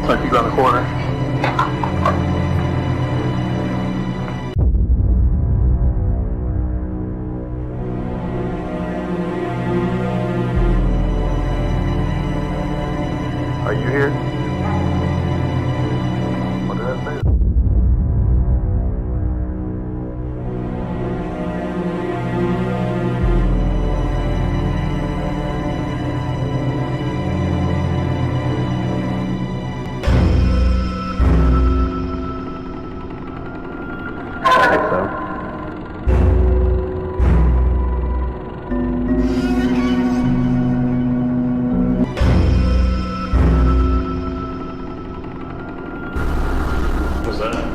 Like he's on the corner. Are you here? What did I say? I think so. What's that?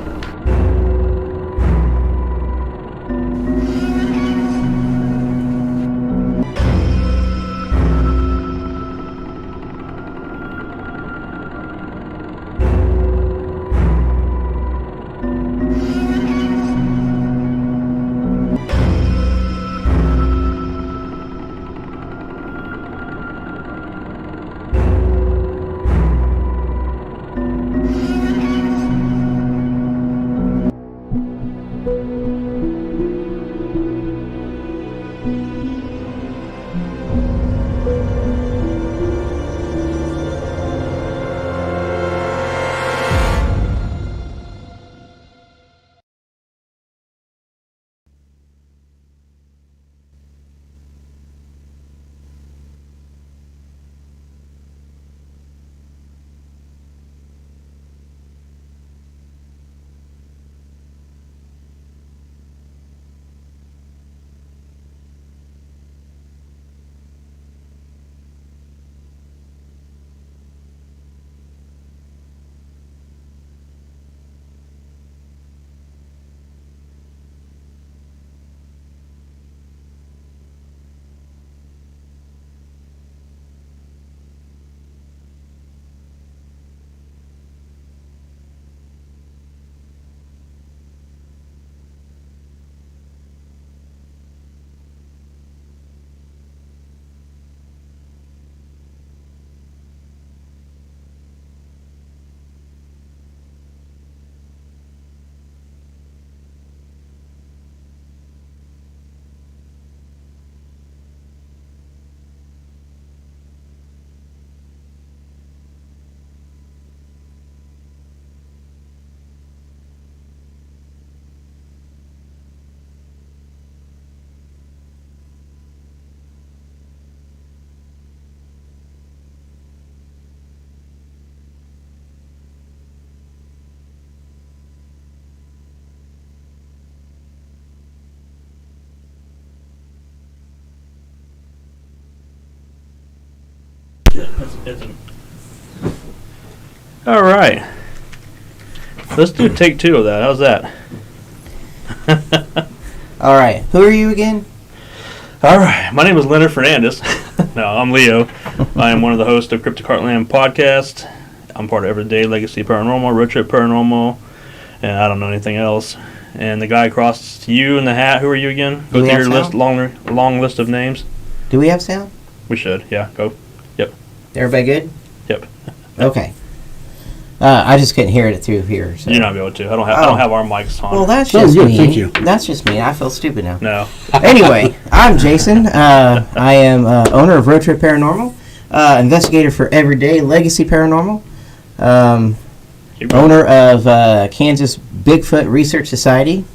All right. Let's do take two of that. How's that? All right. Who are you again? All right. My name is Leonard Fernandez. No, I'm Leo. I am one of the hosts of Cryptic Heartland podcast. I'm part of Everyday Legacy Paranormal, Road Trip Paranormal, and I don't know anything else. And the guy across to you in the hat, who are you again? Go through your list, long list of names. Do we have sound? We should. Yeah, go. Yep. Everybody good? Yep. Okay. I just couldn't hear it through here. So. You're not able to. I don't have our mics on. Well, that's just good. me. Thank you. That's just me. I feel stupid now. No. Anyway, I'm Jason. I am owner of Road Trip Paranormal, investigator for Everyday Legacy Paranormal, owner of Kansas Bigfoot Research Society,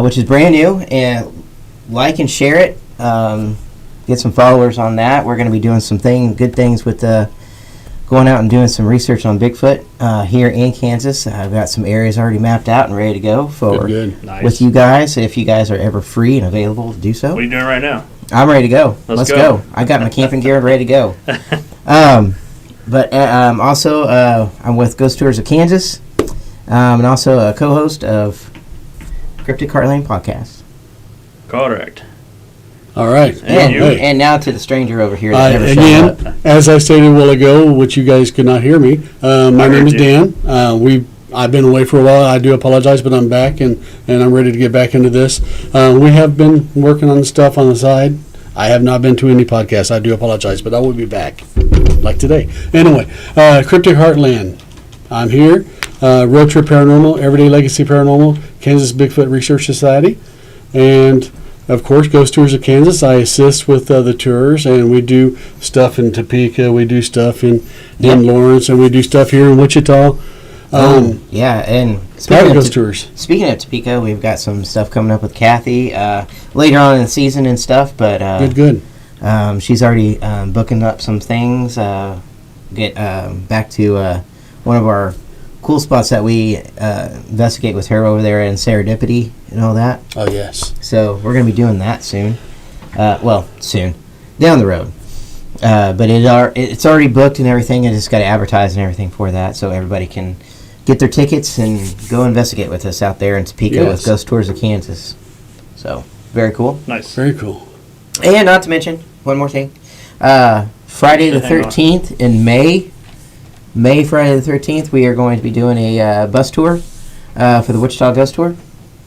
which is brand new, and like and share it. Get some followers on that. We're going to be doing some good things with going out and doing some research on Bigfoot here in Kansas. I've got some areas already mapped out and ready to go for Nice. with you guys, if you guys are ever free and available to do so. What are you doing right now? I'm ready to go. Let's go. I got my camping gear ready to go. But also, I'm with Ghost Tours of Kansas, and also a co-host of Cryptic Heartland podcast. Correct. All right. And now to the stranger over here that never showed up. Again, as I stated a while ago, which you guys could not hear me, my name is Dan. I've been away for a while. I do apologize, but I'm back, and I'm ready to get back into this. We have been working on stuff on the side. I have not been to any podcasts. I do apologize, but I will be back, like today. Anyway, Cryptic Heartland. I'm here. Road Trip Paranormal, Everyday Legacy Paranormal, Kansas Bigfoot Research Society, and of course, Ghost Tours of Kansas. I assist with the tours, and we do stuff in Topeka. We do stuff in Lawrence, and we do stuff here in Wichita. Yeah, and Private Ghost Tours. Speaking of Topeka, we've got some stuff coming up with Kathy later on in the season and stuff. But Good. she's already booking up some things. Get back to one of our cool spots that we investigate with her over there in Serendipity and all that. Oh, yes. So we're going to be doing that soon. Soon. Down the road. But it's already booked and everything. I just got to advertise and everything for that so everybody can get their tickets and go investigate with us out there in Topeka with Ghost Tours of Kansas. So, very cool. Nice. Very cool. And not to mention, one more thing. Friday the 13th in May, Friday the 13th, we are going to be doing a bus tour for the Wichita Ghost Tour.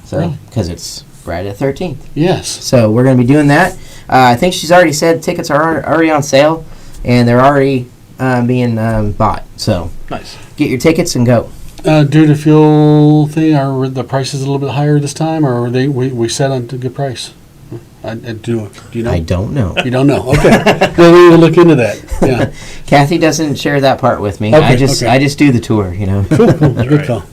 So, because it's Friday the 13th. Yes. So, we're going to be doing that. I think she's already said tickets are already on sale, and they're already being bought. So, Nice. get your tickets and go. Due to fuel thing, are the prices a little bit higher this time, or are we set on a good price? Do you know? I don't know. You don't know? Okay. Well, we will look into that. Yeah. Kathy doesn't share that part with me. Okay, I just do the tour, you know. Cool. Good call.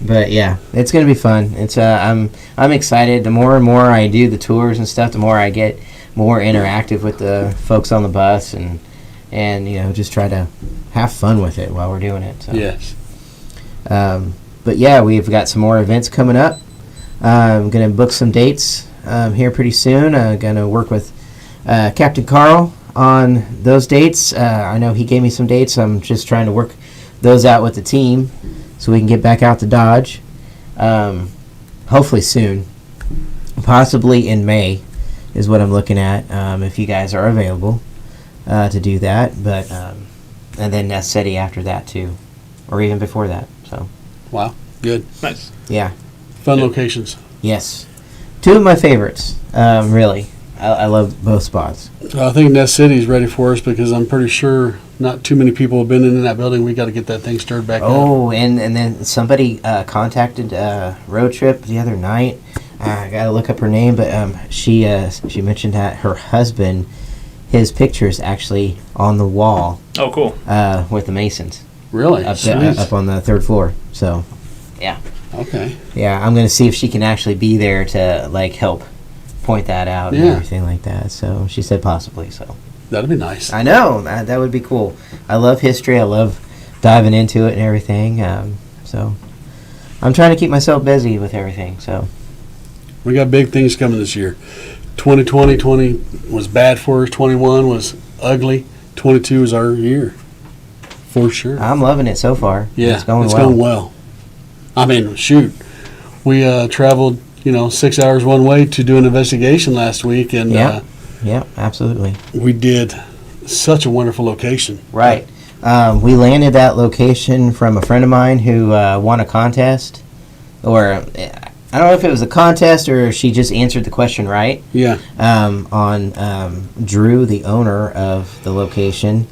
But yeah, it's gonna be fun. It's I'm excited. The more and more I do the tours and stuff, the more I get more interactive with the folks on the bus and you know, just try to have fun with it while we're doing it. So. Yes. But yeah, we've got some more events coming up. I'm gonna book some dates here pretty soon. Gonna work with Captain Carl on those dates. I know he gave me some dates. I'm just trying to work those out with the team so we can get back out to Dodge. Hopefully soon. Possibly in May is what I'm looking at, if you guys are available to do that. But and then Nest City after that too, or even before that. So Wow. Good. Nice. yeah, Fun locations. yes, two of my favorites. Really, I love both spots. I think Nest City is ready for us because I'm pretty sure not too many people have been in that building. We got to get that thing stirred back up. Oh, and then somebody contacted Road Trip the other night. I gotta look up her name, but she mentioned that her husband, his picture is actually on the wall Oh, cool. with the Masons Really? up on the third floor. So, yeah, Okay. I'm gonna see if she can actually be there to like help point that out and Yeah. everything like that. So she said possibly. So That'd be nice. I know that would be cool. I love history. I love diving into it and everything. So I'm trying to keep myself busy with everything. So. We got big things coming this year. 2020 was bad for us. 21 was ugly. 22 is our year. For sure. I'm loving it so far. Yeah, it's going well. I mean, shoot. We traveled, 6 hours one way to do an investigation last week, and Yeah, absolutely. we did such a wonderful location. Right. We landed that location from a friend of mine who won a contest, or I don't know if it was a contest or she just answered the question right. Yeah. On Drew, the owner of the location,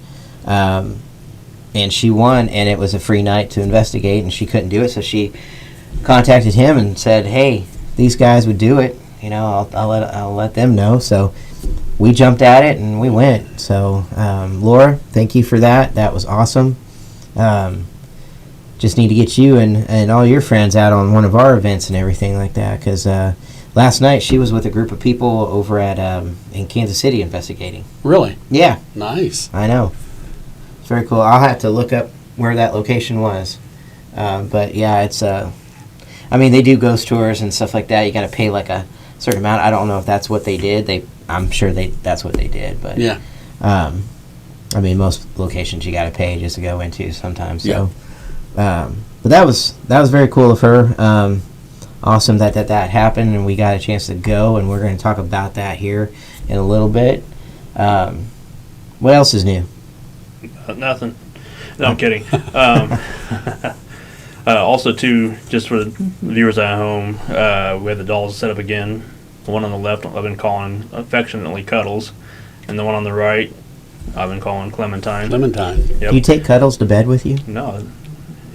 and she won, and it was a free night to investigate, and she couldn't do it, so she contacted him and said, "Hey, these guys would do it. I'll let them know." So we jumped at it and we went. So Laura, thank you for that. That was awesome. Just need to get you and all your friends out on one of our events and everything like that, because last night she was with a group of people over at in Kansas City investigating. Really? Yeah, Nice. I know. It's very cool. I'll have to look up where that location was. But yeah, it's I mean, they do ghost tours and stuff like that. You got to pay like a certain amount. I don't know if that's what they did. I'm sure that's what they did. But Yeah. I mean, most locations you got to pay just to go into sometimes. So, but that was very cool of her. Awesome that happened, and we got a chance to go, and we're going to talk about that here in a little bit. What else is new? Nothing. No, I'm kidding. Also, too, just for the viewers at home, we have the dolls set up again. The one on the left I've been calling affectionately Cuddles, and the one on the right I've been calling Clementine. Clementine. Yep. Do you take Cuddles to bed with you? No,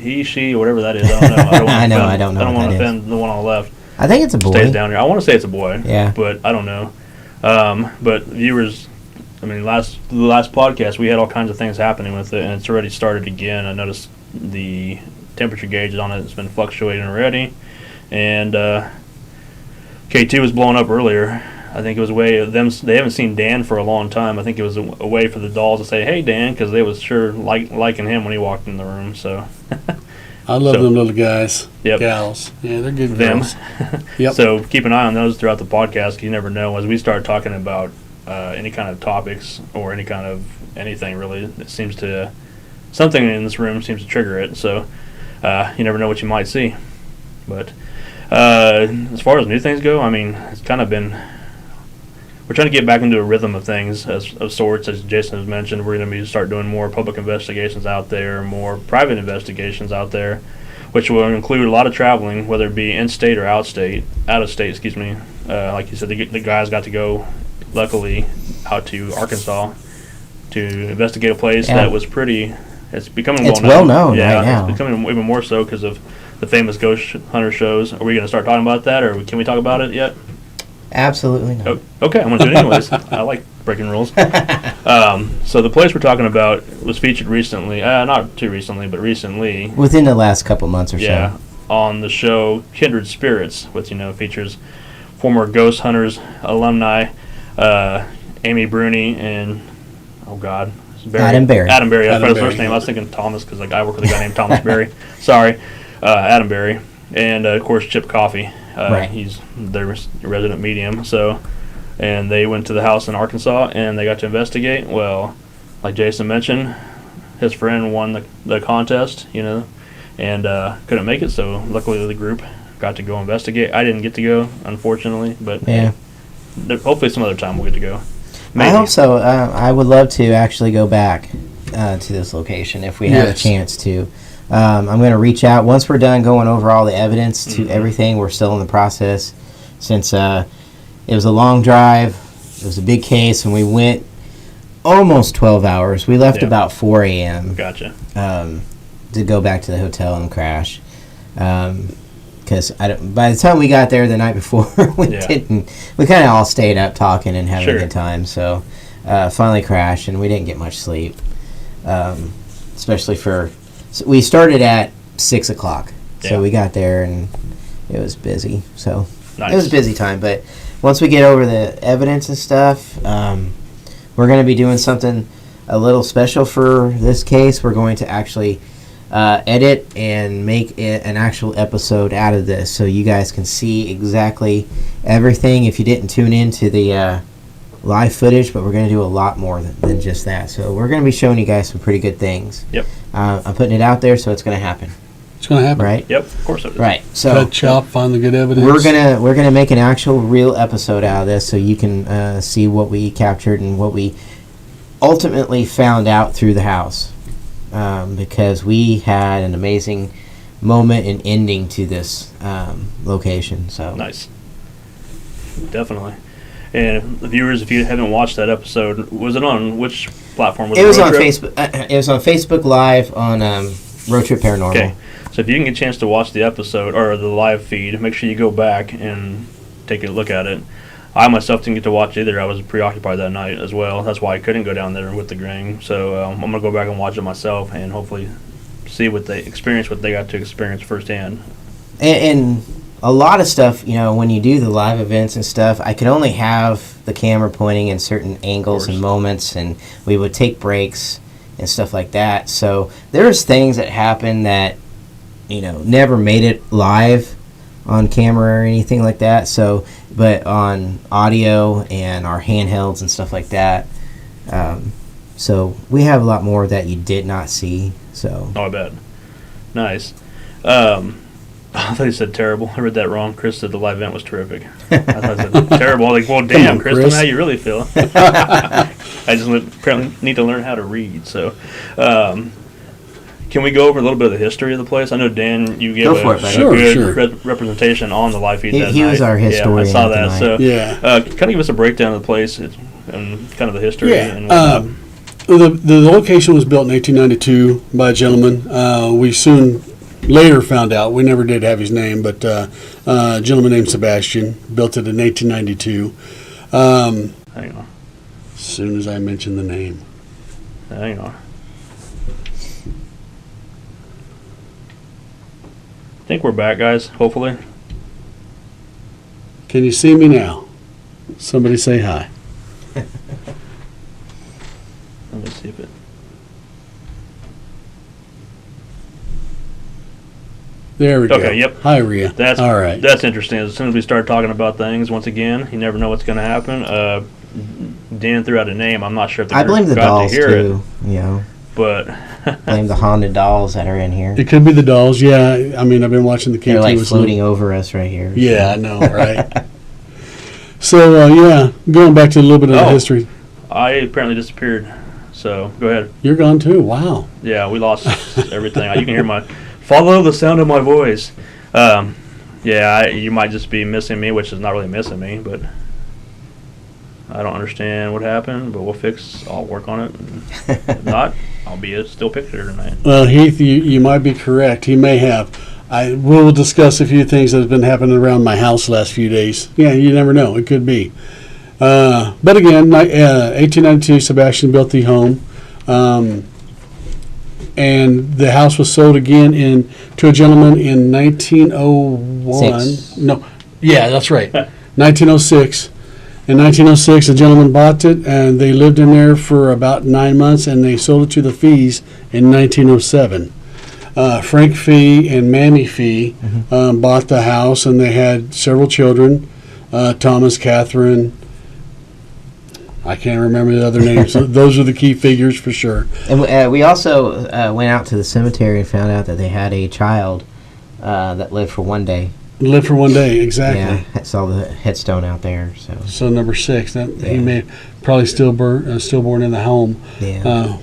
he, she, whatever that is. I don't know. I know, I don't know I don't what want to that is. offend the one on the left. I think it's a boy. Stays down here. I want to say it's a boy. Yeah. But I don't know. But viewers, I mean, the last podcast we had all kinds of things happening with it, and it's already started again. I noticed the temperature gauge on it has been fluctuating already, and K2 was blowing up earlier. I think it was a way of them. They haven't seen Dan for a long time. I think it was a way for the dolls to say, "Hey, Dan," because they was sure liking him when he walked in the room. So I love them little guys, Yep. gals. Yeah, they're good them. girls. Yep. So keep an eye on those throughout the podcast. You never know as we start talking about any kind of topics or any kind of anything really. It seems to something in this room seems to trigger it. So you never know what you might see. But as far as new things go, I mean, it's kind of been. We're trying to get back into a rhythm of things of sorts, as Jason has mentioned. We're going to start doing more public investigations out there, more private investigations out there, which will include a lot of traveling, whether it be in-state or out of state, excuse me. Like you said, the guys got to go, luckily, out to Arkansas to investigate a place that was pretty. It's becoming It's well known. well known Yeah, right now. it's becoming even more so because of the famous ghost hunter shows. Are we going to start talking about that, or can we talk about it yet? Absolutely not. Oh, okay, I'm going to do it anyways. I like breaking rules. So the place we're talking about was featured recently, not too recently, but recently. Within the last couple months or Yeah, on the show Kindred Spirits, which features former Ghost Hunters alumni Amy Bruni and Adam Berry. Adam Berry. That's Adam his first Berry. name. I was thinking Thomas because I work with a guy named Thomas Berry. Sorry, Adam Berry, and of course Chip Coffey. Right. He's their resident medium. So, and they went to the house in Arkansas and they got to investigate. Well, like Jason mentioned, his friend won the contest, and couldn't make it. So luckily the group got to go investigate. I didn't get to go, unfortunately, but Yeah. hopefully some other time we'll get to go. I hope so. I would love to actually go back to this location if we have a Yes. chance to. I'm going to reach out once we're done going over all the evidence to everything. We're still in the process since it was a long drive. It was a big case, and we went almost 12 hours. We left Yeah. about 4 a.m. Gotcha. To go back to the hotel and crash. Because by the time we got there the night before, we kind of all stayed up talking and having a good time. So finally crashed, and we didn't get much sleep. Especially so we started at 6 o'clock. So we got there, and it was busy. So it was a busy time. But once we get over the evidence and stuff, we're going to be doing something a little special for this case. We're going to actually edit and make an actual episode out of this so you guys can see exactly everything if you didn't tune into the live footage, but we're going to do a lot more than just that. So we're going to be showing you guys some pretty good things. Yep. I'm putting it out there, so it's going to happen. It's going to happen. Right? Yep, of course it is. Right. So Cut, chop, find the good evidence. we're gonna make an actual real episode out of this so you can see what we captured and what we ultimately found out through the house. Because we had an amazing moment and ending to this location. So Nice. Definitely. And the viewers, if you haven't watched that episode, was it on which platform? it was Road on Trip? Facebook. It was on Facebook Live on Road Trip Paranormal. Okay. So if you can get a chance to watch the episode or the live feed, make sure you go back and take a look at it. I myself didn't get to watch either. I was preoccupied that night as well. That's why I couldn't go down there with the gang. So I'm going to go back and watch it myself and hopefully see what they got to experience firsthand. And a lot of stuff, when you do the live events and stuff, I could only have the camera pointing in certain angles and moments, and we would take breaks and stuff like that. So there's things that happen that, never made it live on camera or anything like that. So, but on audio and our handhelds and stuff like that. So we have a lot more that you did not see. So. Oh, I bet. Nice. I thought you said terrible. I read that wrong. Chris said the live event was terrific. I thought I said terrible. I was like, well, damn, Chris, tell me how you really feel. I just apparently need to learn how to read. So, can we go over a little bit of the history of the place? I know, Dan, you gave a good representation on the live feed that night. He was our historian. Yeah, I saw that. So, kind of give us a breakdown of the place and kind of the history. And the location was built in 1892 by a gentleman. We soon later found out, we never did have his name, but a gentleman named Sebastian built it in 1892. Hang on. As soon as I mention the name. Hang on. I think we're back, guys. Hopefully. Can you see me now? Somebody say hi. Let me see if it. There we go. Okay, yep. Hi, Rhea. That's all right. That's interesting. As soon as we start talking about things, once again, you never know what's going to happen. Dan threw out a name. I'm not sure if the I blame the got dolls to hear too. it, You know, but blame the haunted dolls that are in here. It could be the dolls. Yeah, I mean, I've been watching the They're KT like with floating over us right here. Yeah, I know, right? So, yeah, going back to a little bit of the history. I apparently disappeared. So go ahead. You're gone too. Wow. Yeah, we lost everything. You can hear my follow the sound of my voice. Yeah, you might just be missing me, which is not really missing me, but I don't understand what happened. But we'll fix. I'll work on it. If not, I'll be a still picture tonight. Well, Heath, you might be correct. He may have. I will discuss a few things that have been happening around my house the last few days. Yeah, you never know. It could be. But again, 1892, Sebastian built the home. And the house was sold again to a gentleman in 1901. Six. No, yeah, that's right. 1906. In 1906, a gentleman bought it, and they lived in there for about 9 months, and they sold it to the Fees in 1907. Frank Fee and Mammy Fee bought the house, and they had several children, Thomas, Catherine. I can't remember the other names. Those are the key figures for sure. And we also went out to the cemetery and found out that they had a child that lived for one day. Lived for one day, exactly. Yeah, I saw the headstone out there. So number 6, that he Yeah. may probably stillborn in the home. yeah,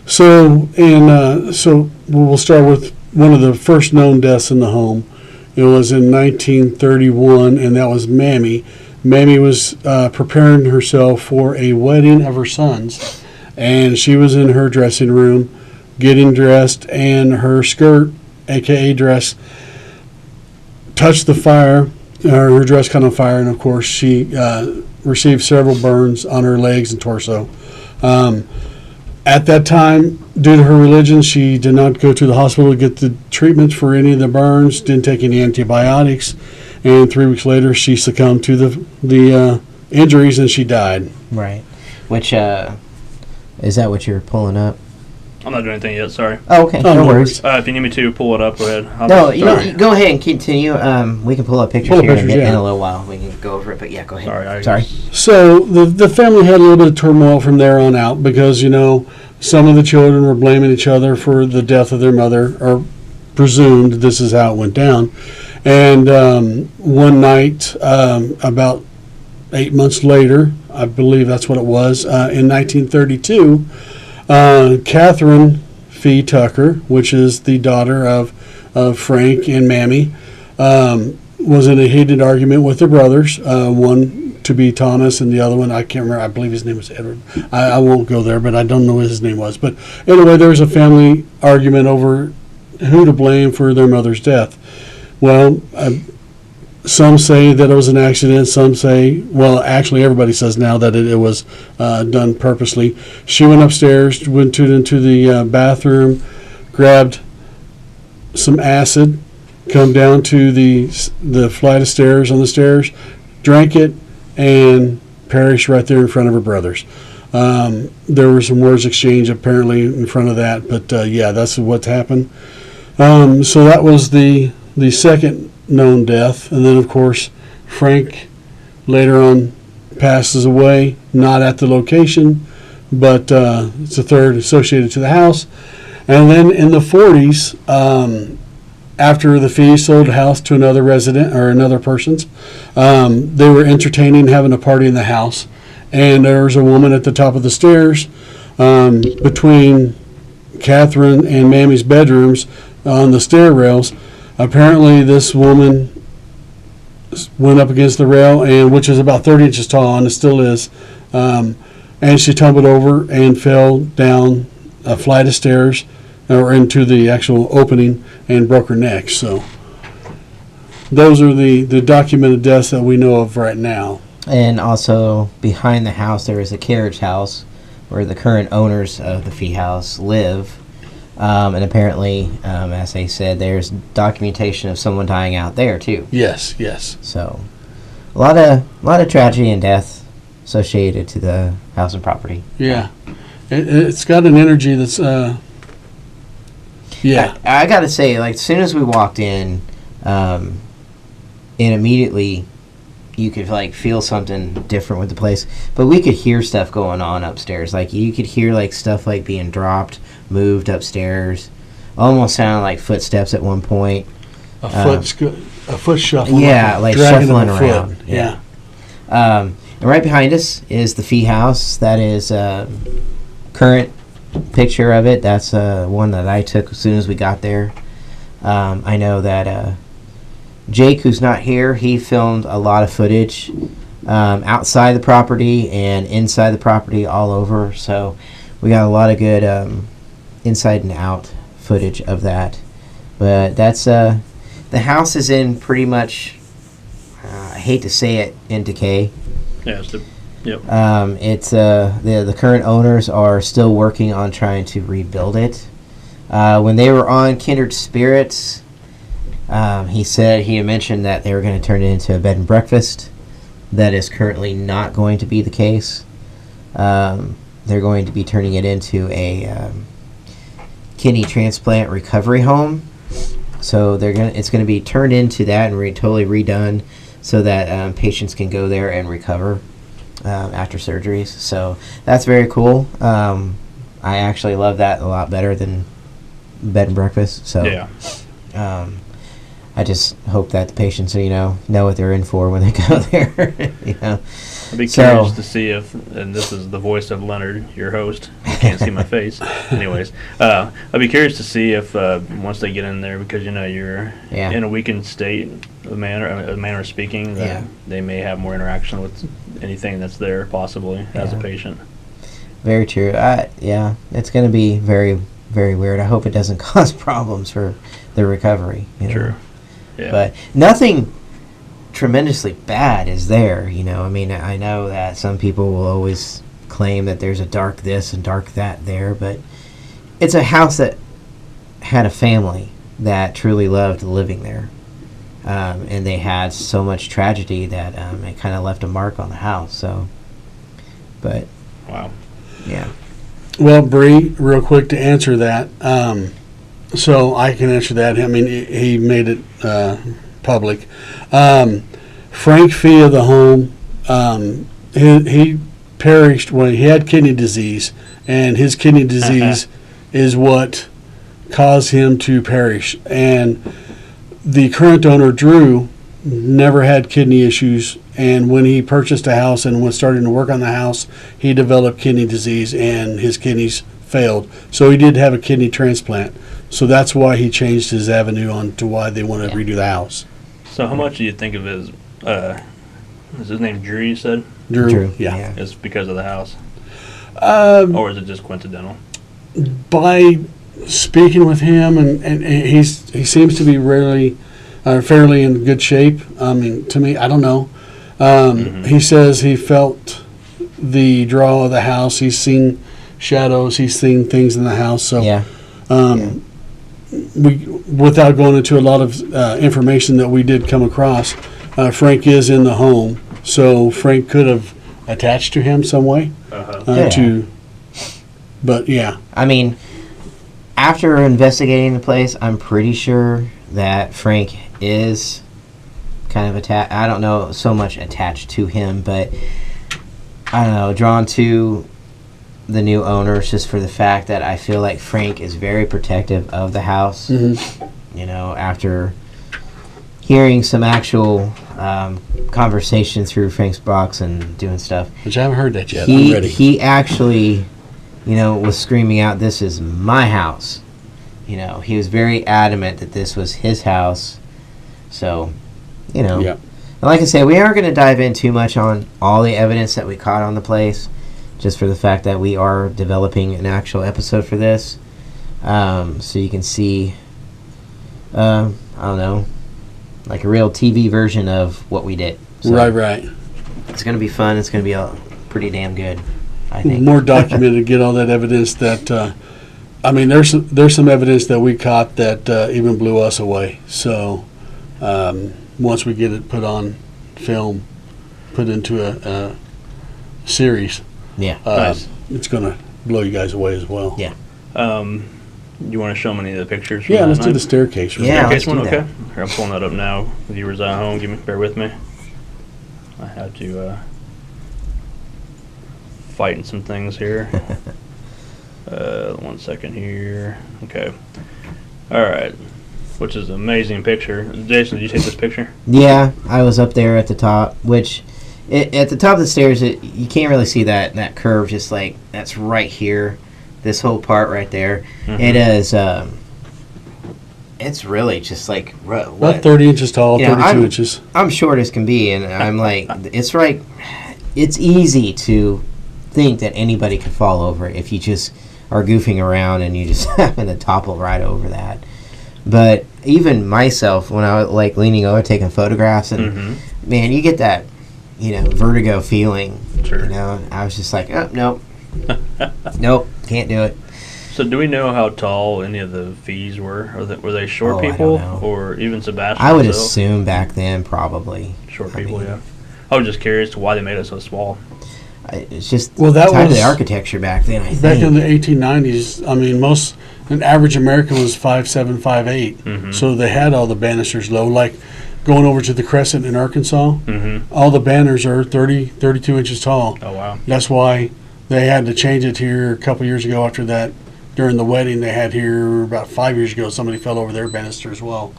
So we'll start with one of the first known deaths in the home. It was in 1931, and that was Mammy. Mammy was preparing herself for a wedding of her son's, and she was in her dressing room getting dressed, and her skirt, aka dress, touched the fire. Her dress caught on fire, and of course she received several burns on her legs and torso. At that time, due to her religion, she did not go to the hospital to get the treatment for any of the burns, didn't take any antibiotics, and 3 weeks later she succumbed to the injuries and she died. right. Which is that what you're pulling up? I'm not doing anything yet. Sorry. Oh, okay. Oh, No no worries. If you need me to pull it up, go ahead. No, Sorry. you go ahead and continue. We can pull up pictures Pull up here pictures, in yeah. a little while. We can go over it, but yeah, go ahead. Sorry. So the family had a little bit of turmoil from there on out because, some of the children were blaming each other for the death of their mother, or presumed this is how it went down. And one night, about 8 months later, I believe that's what it was, in 1932, Catherine Fee Tucker, which is the daughter of Frank and Mammy, was in a heated argument with their brothers, one to be Thomas and the other one, I can't remember, I believe his name was Edward. I won't go there, but I don't know what his name was. But anyway, there was a family argument over who to blame for their mother's death. Well, some say that it was an accident. Some say, well, actually everybody says now that it was done purposely. She went upstairs, went into the bathroom, grabbed some acid, come down to the flight of stairs on the stairs, drank it, and perished right there in front of her brothers. There were some words exchanged apparently in front of that, but yeah, that's what happened. So that was the second known death, and then of course Frank later on passes away, not at the location, but it's the third associated to the house. And then in the 40s, after the Fees sold the house to another resident or another person's, they were entertaining, having a party in the house, and there was a woman at the top of the stairs between Catherine and Mammy's bedrooms on the stair rails. Apparently this woman went up against the rail, and which is about 30 inches tall, and it still is, and she tumbled over and fell down a flight of stairs or into the actual opening and broke her neck. So those are the documented deaths that we know of right now. And also behind the house, there is a carriage house where the current owners of the fee house live. And apparently, as they said, there's documentation of someone dying out there too. Yes, yes. So, a lot of tragedy and death associated to the house and property. Yeah. It's got an energy that's, yeah. I got to say, like, as soon as we walked in, and immediately you could, like, feel something different with the place. But we could hear stuff going on upstairs. Like, you could hear, like, stuff, like, being dropped, moved upstairs. Almost sounded like footsteps at one point. A foot shuffle. Yeah, like shuffling around. Yeah. And right behind us is the fee house. That is current picture of it. That's one that I took as soon as we got there. I know that Jake, who's not here, he filmed a lot of footage outside the property and inside the property all over. So we got a lot of good inside and out footage of that. But that's the house is in pretty much, I hate to say it, in decay. Yeah, yep. It's the current owners are still working on trying to rebuild it. When they were on Kindred Spirits, he had mentioned that they were going to turn it into a bed and breakfast. That is currently not going to be the case. They're going to be turning it into a kidney transplant recovery home. So it's going to be turned into that and totally redone, so that patients can go there and recover after surgeries. So that's very cool. I actually love that a lot better than bed and breakfast. So yeah. I just hope that the patients, know what they're in for when they go there. I'd be curious to see if, and this is the voice of Leonard, your host. You can't see my face. Anyways, I'd be curious to see if once they get in there, because you're in a weakened state, a manner of speaking, that they may have more interaction with anything that's there, possibly as a patient. Very true. It's going to be very, very weird. I hope it doesn't cause problems for the recovery. True. Yeah. But nothing tremendously bad is there. I mean, I know that some people will always claim that there's a dark this and dark that there, but it's a house that had a family that truly loved living there. And they had so much tragedy that it kind of left a mark on the house. So, but wow. Yeah. Well, Bree, real quick to answer that. So I can answer that. I mean, he made it public. Frank Fee of the home, he perished when he had kidney disease, and his kidney disease is what caused him to perish. And the current owner, Drew, never had kidney issues, and when he purchased a house and was starting to work on the house, he developed kidney disease and his kidneys failed. So he did have a kidney transplant. So that's why he changed his avenue on to why they want to redo the house. So how much do you think of his, is his name Drew, you said? Drew. Yeah. It's because of the house? Or is it just coincidental? By speaking with him, and he seems to be really fairly in good shape. I mean, to me, I don't know. He says he felt the draw of the house. He's seen shadows. He's seen things in the house. So, we, without going into a lot of information that we did come across, Frank is in the home. So Frank could have attached to him some way. But yeah. I mean, after investigating the place, I'm pretty sure that Frank is kind of attached. I don't know so much attached to him, but I don't know, drawn to the new owners just for the fact that I feel like Frank is very protective of the house. After hearing some actual conversation through Frank's box and doing stuff. Which I haven't heard that yet. I'm ready. He actually, was screaming out, "This is my house." He was very adamant that this was his house. So, And like I said, we aren't going to dive in too much on all the evidence that we caught on the place, just for the fact that we are developing an actual episode for this. So you can see, I don't know, like a real TV version of what we did. So Right. it's going to be fun. It's going to be pretty damn good, I think. More documented, get all that evidence that, there's some evidence that we caught that even blew us away. So once we get it put on film, put into a series, Yeah. Nice. it's going to blow you guys away as well. Yeah. You want to show me any of the pictures? From Yeah, that let's do night? the staircase. Yeah. Staircase let's one, do that. okay. Here, I'm pulling that up now. Viewers at home, bear with me. I had to fighting some things here. 1 second here. Okay. All right. Which is an amazing picture. Jason, did you take this picture? Yeah, I was up there at the top, which at the top of the stairs, you can't really see that curve, just like that's right here. This whole part right there. Mhm. It is, it's really just like, About what? 30 inches tall, You know, 32 inches. I'm short as can be, and I'm like, it's right. It's easy to think that anybody could fall over it if you just are goofing around and you just happen to topple right over that. But even myself, when I was like leaning over taking photographs, and Mm-hmm. man, you get that, vertigo feeling. Sure. I was just like, oh, nope, nope, can't do it. So do we know how tall any of the fees were? Were they short Oh, I don't people? know. Or even Sebastian I would himself? assume back then probably Short I people, mean, yeah. I was just curious to why they made it so small. It's just Well, that time of was- the architecture back then. I Back think. in the 1890s, an average American was 5'7", 5'8". Mhm. So they had all the banisters low. Like going over to the Crescent in Arkansas, Mm-hmm. all the banners are 30, 32 inches tall. Oh, wow. That's why they had to change it here a couple years ago after that. During the wedding they had here about 5 years ago, somebody fell over their banister as well.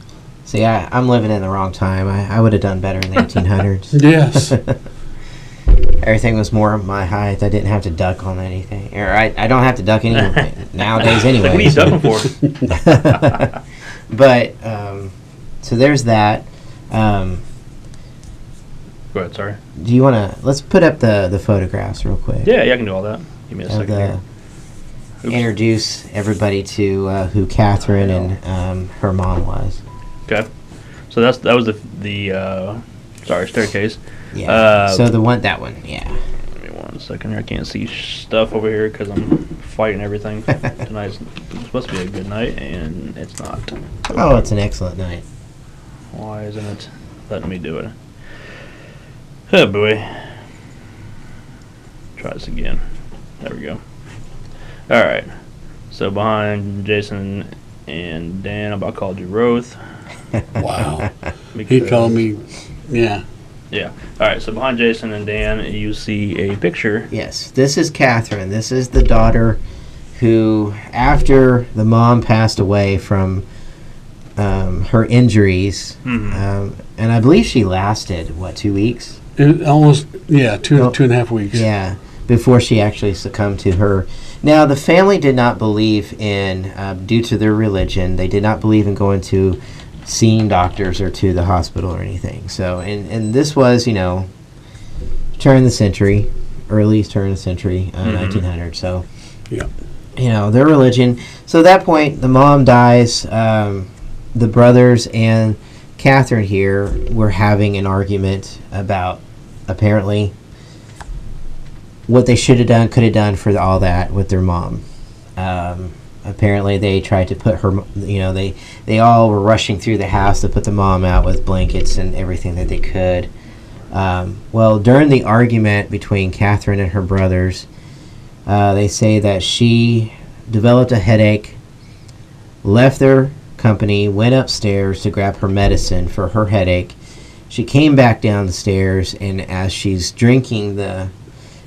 See, I'm living in the wrong time. I would have done better in the 1800s. Yes. Everything was more my height. I didn't have to duck on anything. Or I don't have to duck any nowadays anyway. Like, what are you ducking for? But, so there's that. Go ahead, sorry. Do you want to, let's put up the photographs real quick. Yeah, I can do all that. Give me a Of second here. Oops. introduce everybody to who Catherine and her mom was. Okay. So that was the staircase. Yeah. So that one, yeah. Give me 1 second here. I can't see stuff over here because I'm fighting everything. Tonight's supposed to be a good night, and it's not. Oh, it's an excellent night. Why isn't it letting me do it? Oh boy. Try this again. There we go. Alright. So behind Jason and Dan, I about called you Roth. Wow. He because- called me, yeah. Yeah. Alright, so behind Jason and Dan, you see a picture. Yes, this is Catherine. This is the daughter who, after the mom passed away from her injuries, Mhm. and I believe she lasted, 2 weeks? It almost, yeah, two Nope. 2.5 weeks. Yeah, before she actually succumbed to her. Now, the family did not believe in, due to their religion, they did not believe in going to seeing doctors or to the hospital or anything. So, and this was, turn of the century, early turn of the century, 1900. So, Yeah. their religion. So at that point, the mom dies. The brothers and Catherine here were having an argument about, apparently, what they should have done, could have done for all that with their mom. Apparently, they tried to put her, they all were rushing through the house to put the mom out with blankets and everything that they could. Well, during the argument between Catherine and her brothers, they say that she developed a headache, left their company, went upstairs to grab her medicine for her headache. She came back down the stairs, and as she's drinking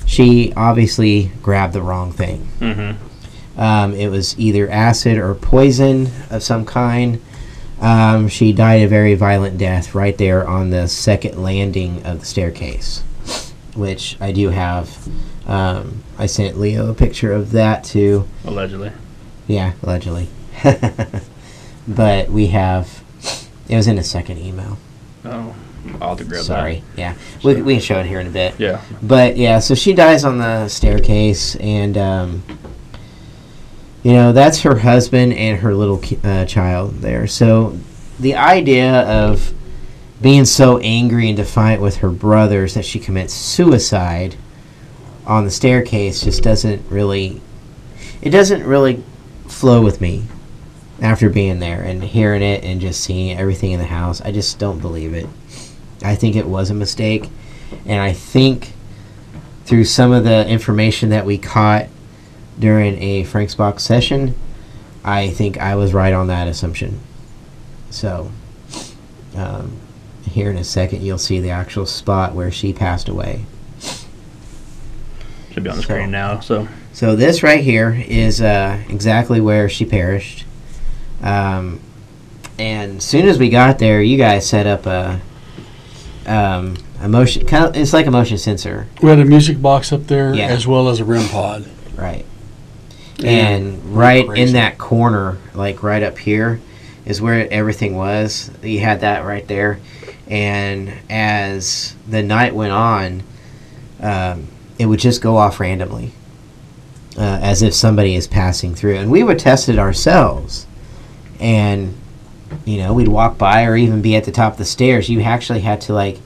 she obviously grabbed the wrong thing. Mm-hmm. It was either acid or poison of some kind. She died a very violent death right there on the second landing of the staircase, which I do have. I sent Leo a picture of that too. Allegedly. Yeah, allegedly. But we have, it was in a second email. Oh, I'll have to grab Sorry. Yeah, we can show it here in a bit. that. Yeah. But yeah, so she dies on the staircase, and that's her husband and her little child there. So the idea of being so angry and defiant with her brothers that she commits suicide on the staircase just doesn't really flow with me after being there and hearing it and just seeing everything in the house. I just don't believe it. I think it was a mistake, and I think through some of the information that we caught during a Frank's Box session, I think I was right on that assumption. So here in a second you'll see the actual spot where she passed away. Should be on the screen now. So this right here is exactly where she perished. And as soon as we got there, you guys set up a motion. It's like a motion sensor, We had a music box up there Yeah. as well as a REM pod. right? And right in that corner, like right up here, is where everything was. You had that right there, and as the night went on, it would just go off randomly, as if somebody is passing through. And we would test it ourselves, and we'd walk by or even be at the top of the stairs. You actually had to like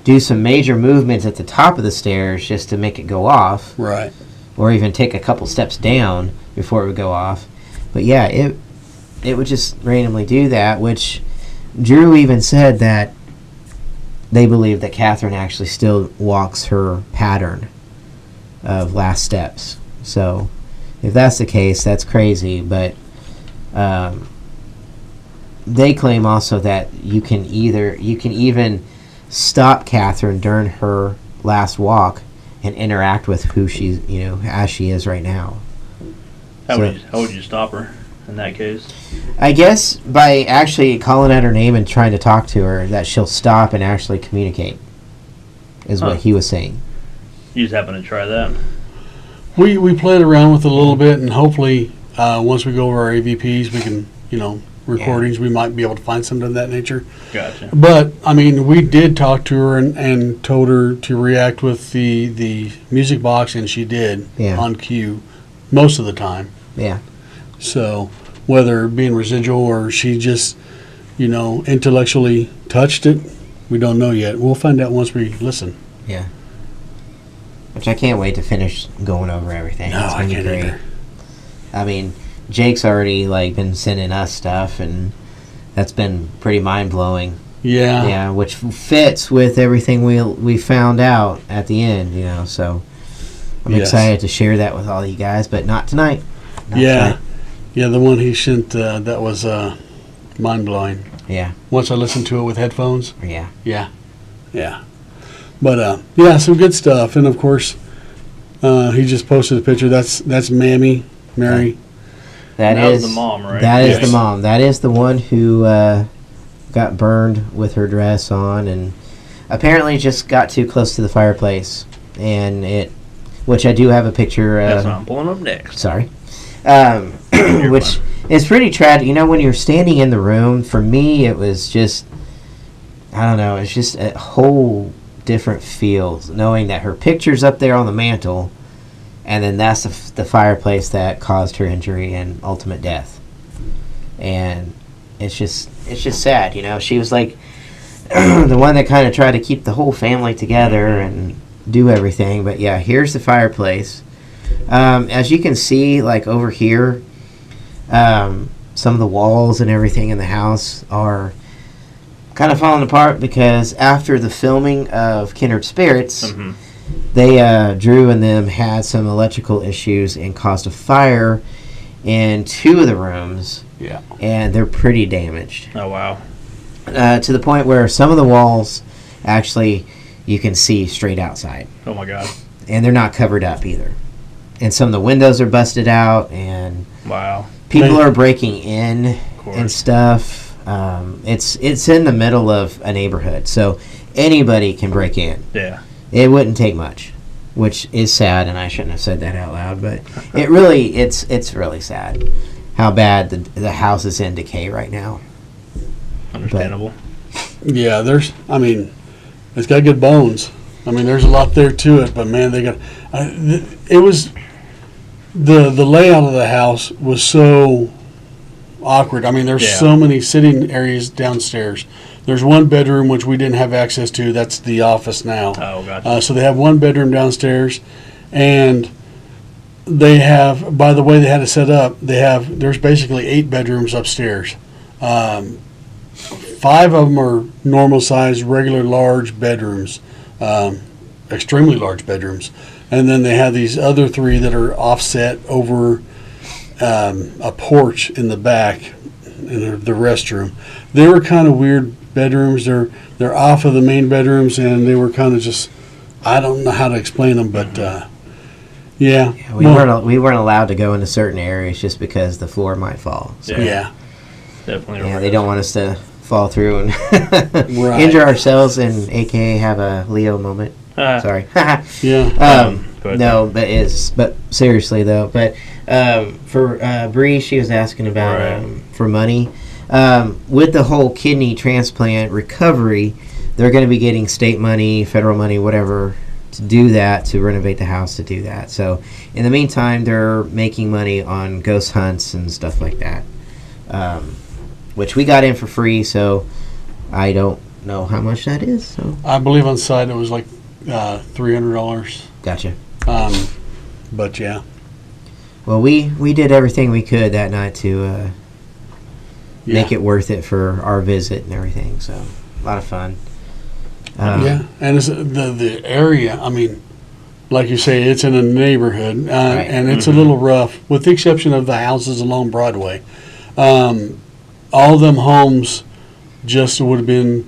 do some major movements at the top of the stairs just to make it go off, Right. or even take a couple steps down before it would go off. But yeah, it would just randomly do that, which Drew even said that they believe that Catherine actually still walks her pattern of last steps. So if that's the case, that's crazy. But they claim also that you can even stop Catherine during her last walk and interact with who she's, as she is right now. how would you stop her in that case? I guess by actually calling out her name and trying to talk to her, that she'll stop and actually communicate, is what he was saying. You just happen to try that. We played around with it a little bit, and hopefully once we go over our AVPs, we can, recordings, we might be able to find something of that nature. Gotcha. But, we did talk to her and told her to react with the music box, and she did on cue most of the time. Yeah. So, whether being residual or she just, intellectually touched it, we don't know yet. We'll find out once we listen. Yeah. Which I can't wait to finish going over everything. No, It's I gonna be can't great. either. I mean, Jake's already been sending us stuff, and that's been pretty mind blowing. Yeah. Yeah, which fits with everything we found out at the end. So I'm Yes. excited to share that with all you guys, but not tonight. Not Yeah. tonight. Yeah, the one he sent, that was mind blowing. Yeah. Once I listened to it with headphones. Yeah. Yeah. But, some good stuff. And, of course, he just posted a picture. That's Mammy, Mary. That was is the mom, right? That is Yes. the mom. That is the one who got burned with her dress on, and apparently just got too close to the fireplace, which I do have a picture. That's what I'm pulling up next. Sorry. Which is pretty tragic. When you're standing in the room, for me, it was just, I don't know, it's just a whole different feel, knowing that her picture's up there on the mantle, and then that's the fireplace that caused her injury and ultimate death. And it's just sad, She was like the one that kind of tried to keep the whole family together and do everything. But yeah, here's the fireplace. As you can see, over here, some of the walls and everything in the house are kind of falling apart because after the filming of Kindred Spirits, they Drew and them had some electrical issues and caused a fire in 2 of the rooms. Yeah. And they're pretty damaged. Oh, wow. To the point where some of the walls actually you can see straight outside. Oh, my God. And they're not covered up either. And some of the windows are busted out, and Wow. people are breaking in course. and stuff. It's in the middle of a neighborhood, so anybody can break in. Yeah. It wouldn't take much, which is sad, and I shouldn't have said that out loud, but it's really sad how bad the house is in decay right now. Understandable. Yeah, it's got good bones. There's a lot there to it, but man, they got. the layout of the house was so awkward. I mean, there's Yeah. so many sitting areas downstairs. There's one bedroom which we didn't have access to. That's the office now. Oh, gotcha. So they have one bedroom downstairs, and they have, by the way they had it set up, there's basically 8 bedrooms upstairs. 5 of them are normal size, regular large bedrooms, extremely large bedrooms. And then they have these other 3 that are offset over a porch in the back in the restroom. They were kind of weird bedrooms. They're off of the main bedrooms, and they were kind of just, I don't know how to explain them, but yeah. We weren't allowed to go into certain areas just because the floor might fall. So, Yeah. Definitely. yeah, they don't want us to fall through and Right. injure ourselves and AKA have a Leo moment. Sorry. Yeah. Go ahead. No, but seriously though, for Bree, she was asking about Right. for money. With the whole kidney transplant recovery, they're going to be getting state money, federal money, whatever, to do that, to renovate the house, to do that. So in the meantime, they're making money on ghost hunts and stuff like that, which we got in for free. So I don't know how much that is. So I believe on site it was like $300. gotcha. But yeah. Well, we did everything we could that night to make it worth it for our visit and everything. So a lot of fun. Yeah, and it's the area. I mean, like you say, it's in a neighborhood, and it's a little rough, with the exception of the houses along Broadway. All them homes just would have been,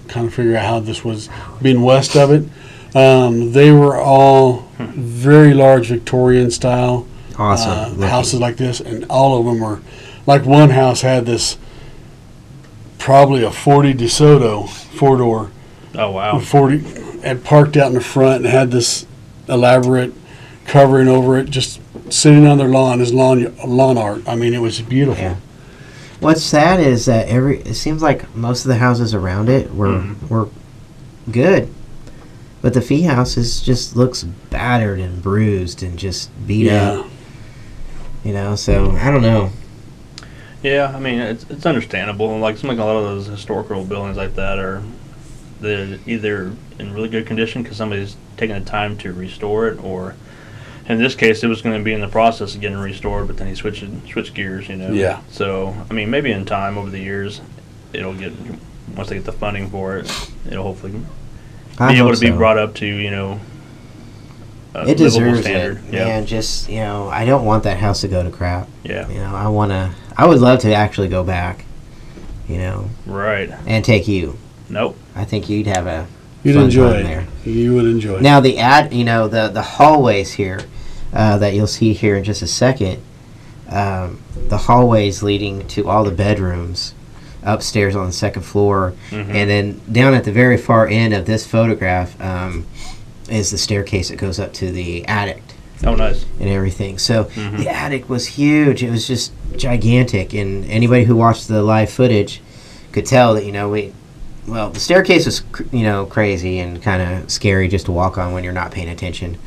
kind of figure out how this was being west of it. They were all very large Victorian style Awesome. looking. houses like this, and all of them were, like one house had this, probably a 40 DeSoto 4-door. Oh, wow. 40 and parked out in the front and had this elaborate covering over it, just sitting on their lawn as lawn art. I mean, it was beautiful. Yeah. What's sad is that it seems like most of the houses around it were good, but the Fee house just looks battered and bruised and just beat up. You know, so I don't know. Yeah, I mean, it's understandable. Like, some, like a lot of those historical buildings like that are they're either in really good condition because somebody's taking the time to restore it, or in this case, it was going to be in the process of getting restored, but then he switched gears, you know. Yeah. So, I mean, maybe in time over the years, it'll get, once they get the funding for it, it'll hopefully I be able hope to be so. brought up to, you know, a It livable deserves standard. it, Yeah. man. Just I don't want that house to go to crap. Yeah. You know, I would love to actually go back. You know, Right. and take you. Nope. I think you'd have a You'd fun enjoy time it. there. You would enjoy it. Now the hallways here that you'll see here in just a second, the hallways leading to all the bedrooms upstairs on the second floor, Mhm. and then down at the very far end of this photograph is the staircase that goes up to the attic Oh, nice. and everything. So Mhm. the attic was huge. It was just gigantic, and anybody who watched the live footage could tell that the staircase was crazy and kind of scary just to walk on when you're not paying attention,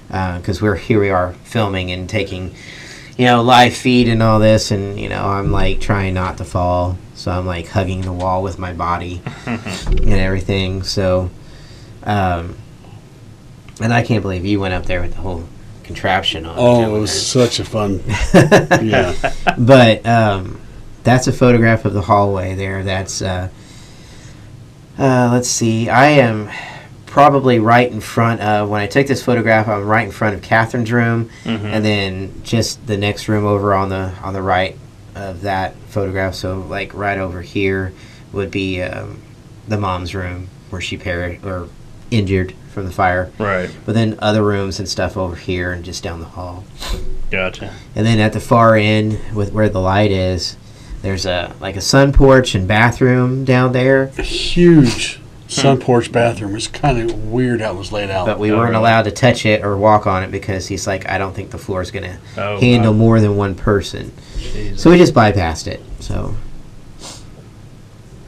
because we are filming and taking live feed and all this, and I'm like trying not to fall, so I'm like hugging the wall with my body and everything. So and I can't believe you went up there with the whole contraption on. Oh, it was such a fun. Yeah. But that's a photograph of the hallway there. That's let's see. I am probably right in front of, when I took this photograph, I'm right in front of Catherine's room, and then just the next room over on the right of that photograph. So like right over here would be the mom's room where she perished or injured from the fire. Right. But then other rooms and stuff over here and just down the hall. Gotcha. And then at the far end, with where the light is, there's a sun porch and bathroom down there. A huge sun porch bathroom. It's kind of weird how it was laid out. But we weren't allowed to touch it or walk on it because he's like, I don't think the floor is going to Oh, handle wow. more than one person. Jesus. So we just bypassed it. So,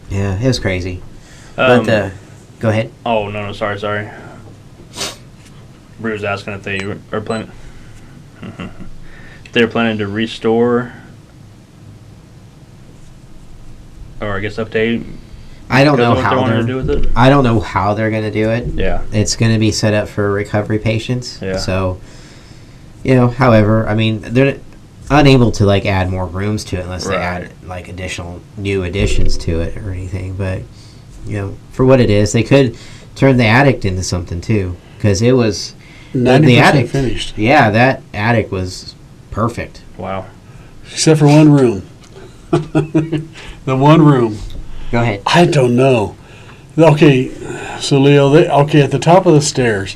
yeah, it was crazy. But go ahead. Oh, no, sorry. Brew was asking if they are planning. they're planning to restore, or I guess update. I don't know what how they wanted to do with it. I don't know how they're going to do it. Yeah. It's going to be set up for recovery patients. Yeah. So, however, I mean, they're unable to like add more rooms to it unless they add like additional new additions to it or anything. But for what it is, they could turn the attic into something too, because it was 90% the attic finished. Yeah, that attic was perfect. Wow. Except for one room. The one room. Go ahead. I don't know. Okay, so Leo, at the top of the stairs,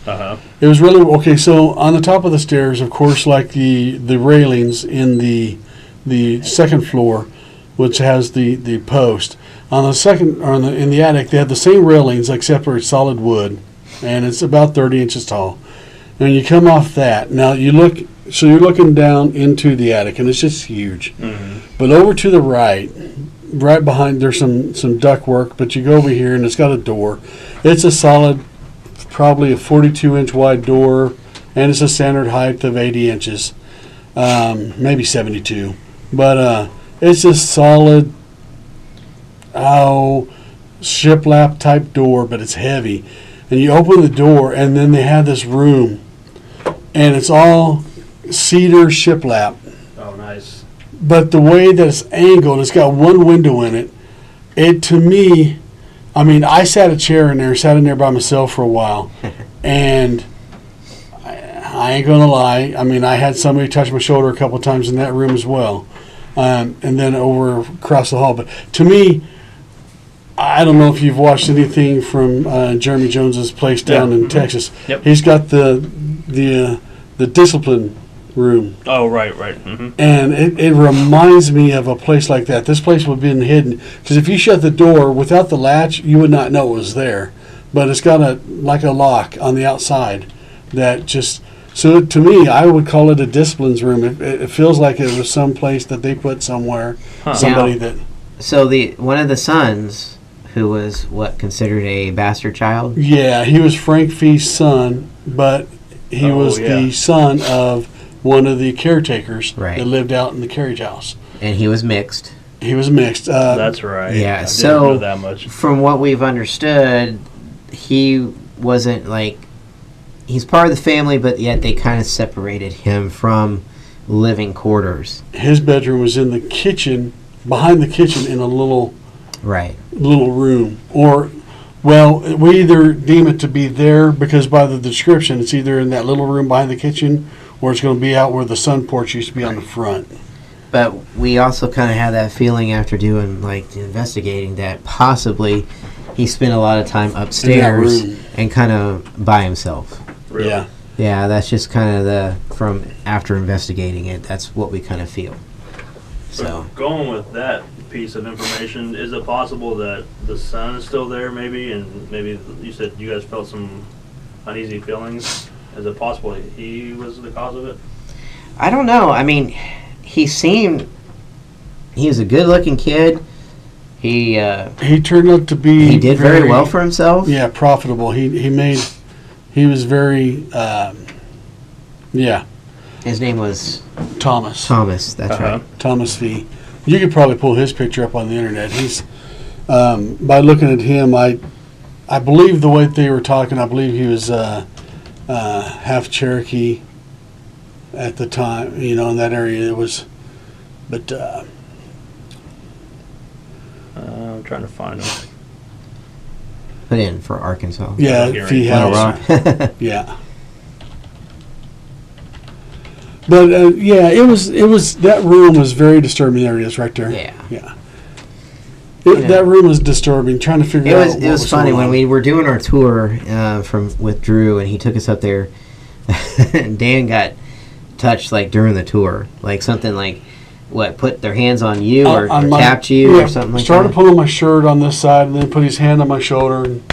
it was really okay. So on the top of the stairs, of course, like the railings in the second floor, which has the post on the second, or in the attic, they have the same railings except for it's solid wood, and it's about 30 inches tall. And you come off that. Now you look, so you're looking down into the attic, and it's just huge. Mm-hmm. But over to the right behind, there's some duct work, but you go over here and it's got a door. It's a solid, probably a 42-inch wide door, and it's a standard height of 80 inches, maybe 72. But it's a solid, shiplap type door, but it's heavy. And you open the door, and then they have this room, and it's all cedar shiplap. Oh, nice. But the way that it's angled, it's got one window in it. To me, I mean, I sat in there by myself for a while, and I ain't gonna lie. I mean, I had somebody touch my shoulder a couple of times in that room as well, and then over across the hall. But to me, I don't know if you've watched anything from Jeremy Jones's place down in Texas. Yep. He's got the discipline room. Oh, right. Mm-hmm. And it reminds me of a place like that. This place would have been hidden, because if you shut the door without the latch, you would not know it was there. But it's got a lock on the outside that just. So to me, I would call it a disciplines room. It feels like it was some place that they put somewhere. Huh. Somebody Now, that. So one of the sons, who was considered a bastard child. Yeah, he was Frank Fee's son, but he was the son of one of the caretakers that lived out in the carriage house. And he was mixed. That's right. Yeah, I so didn't know that much. From what we've understood, he wasn't he's part of the family, but yet they kind of separated him from living quarters. His bedroom was in the kitchen, behind the kitchen, in a little room. Or, well, we either deem it to be there, because by the description, it's either in that little room behind the kitchen, or it's going to be out where the sun porch used to be on the front. But we also kind of had that feeling after doing the investigating that possibly he spent a lot of time upstairs and kind of by himself. Really? Yeah. Yeah, that's just kind of from after investigating it. That's what we kind of feel. So going with that piece of information, is it possible that the son is still there, maybe, and maybe you said you guys felt some uneasy feelings? Is it possible he was the cause of it? I don't know. I mean, he was a good-looking kid. He turned out to be. He did very well for himself. Yeah, profitable. He was very. His name was Thomas. That's right. Thomas Fee. You could probably pull his picture up on the internet. He's by looking at him, I believe the way they were talking, I believe he was half Cherokee at the time. In that area it was, but I'm trying to find him. Put in for Arkansas. Yeah, Fee Little House. Rock. Yeah. But it was that room was very disturbing. There it is, right there. Yeah. That room was disturbing. Trying to figure out. It was funny when we were doing our tour with Drew, and he took us up there. And Dan got touched during the tour, something put their hands on you or tapped you or something like that. Started pulling my shirt on this side, and then put his hand on my shoulder and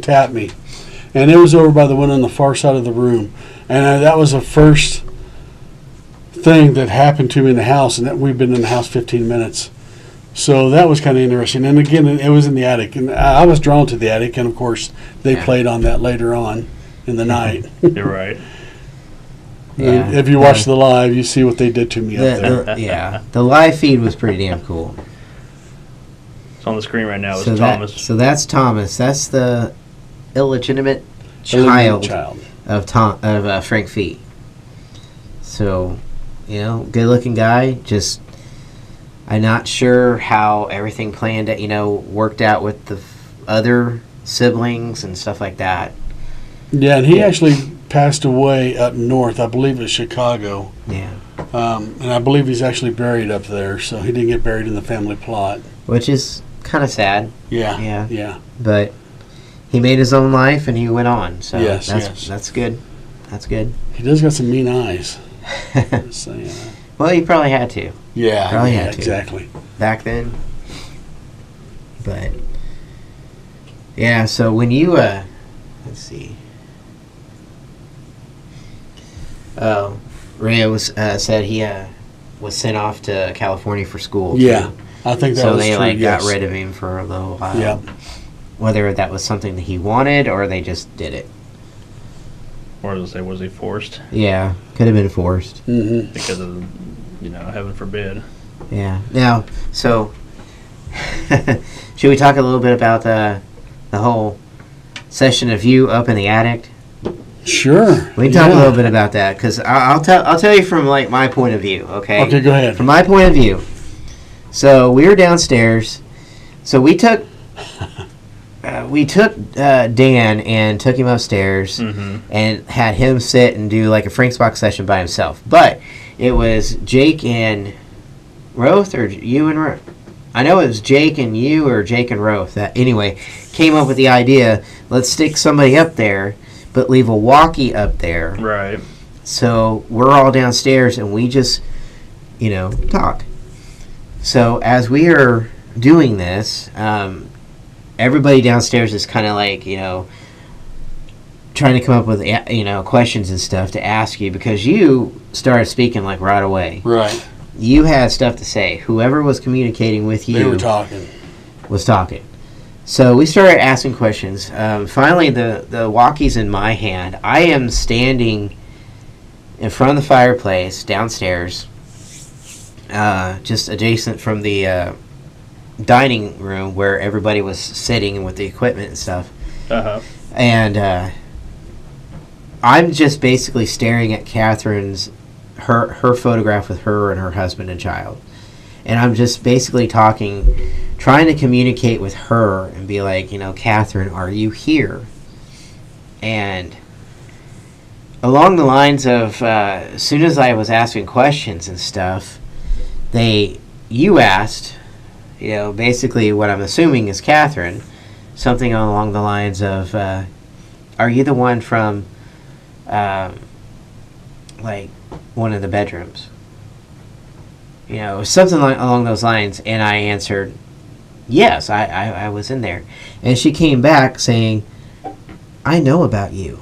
tapped me. And it was over by the window on the far side of the room, and that was the first thing that happened to me in the house, and that we've been in the house 15 minutes. So that was kind of interesting. And again, it was in the attic, and I was drawn to the attic, and of course they played on that later on in the night. You're right. Yeah. If you watch the live, you see what they did to me up there. The live feed was pretty damn cool. It's on the screen right now. It's So Thomas. so that's Thomas. That's the illegitimate Child. of Frank Fee. So, good-looking guy. Just, I'm not sure how everything planned, worked out with the other siblings and stuff like that. Yeah, and he actually passed away up north. I believe it's Chicago. Yeah. And I believe he's actually buried up there, so he didn't get buried in the family plot. Which is kind of sad. Yeah. But he made his own life and he went on. So Yes. that's good. That's good. He does got some mean eyes. So, yeah. Well, he probably had to Yeah, Probably had to. exactly. back then. But yeah, so when you let's see. Oh, Ray was said he was sent off to California for school. Yeah, too. I think that So was they true. got yes. rid of him for a little while. Yeah. Whether that was something that he wanted or they just did it. Or does it say, was he forced? Yeah, could have been forced. Mm-hmm. Because of, heaven forbid. Yeah. Now, so should we talk a little bit about the whole session of you up in the attic? Sure. We can talk a little bit about that because I'll tell you from like my point of view. Okay. Okay, go ahead. From my point of view, so we were downstairs. So we took Dan and took him upstairs and had him sit and do like a Frank's Box session by himself. But it was Jake and Roth, or you and Roth. I know it was Jake and you or Jake and Roth that anyway came up with the idea. Let's stick somebody up there, but leave a walkie up there. Right. So we're all downstairs and we just, talk. So as we are doing this, everybody downstairs is kind of like, trying to come up with, questions and stuff to ask you because you started speaking like right away. Right. You had stuff to say. Whoever was communicating with you They were talking. was talking. So we started asking questions. Finally, the walkie's in my hand. I am standing in front of the fireplace downstairs, just adjacent from the dining room where everybody was sitting with the equipment and stuff. Uh-huh. And I'm just basically staring at Catherine's her photograph with her and her husband and child. And I'm just basically trying to communicate with her and be like, Catherine, are you here? And along the lines of, as soon as I was asking questions and stuff, you asked, basically what I'm assuming is Catherine, something along the lines of, are you the one from, like, one of the bedrooms? Something along those lines. And I answered, yes, I was in there. And she came back saying, I know about you.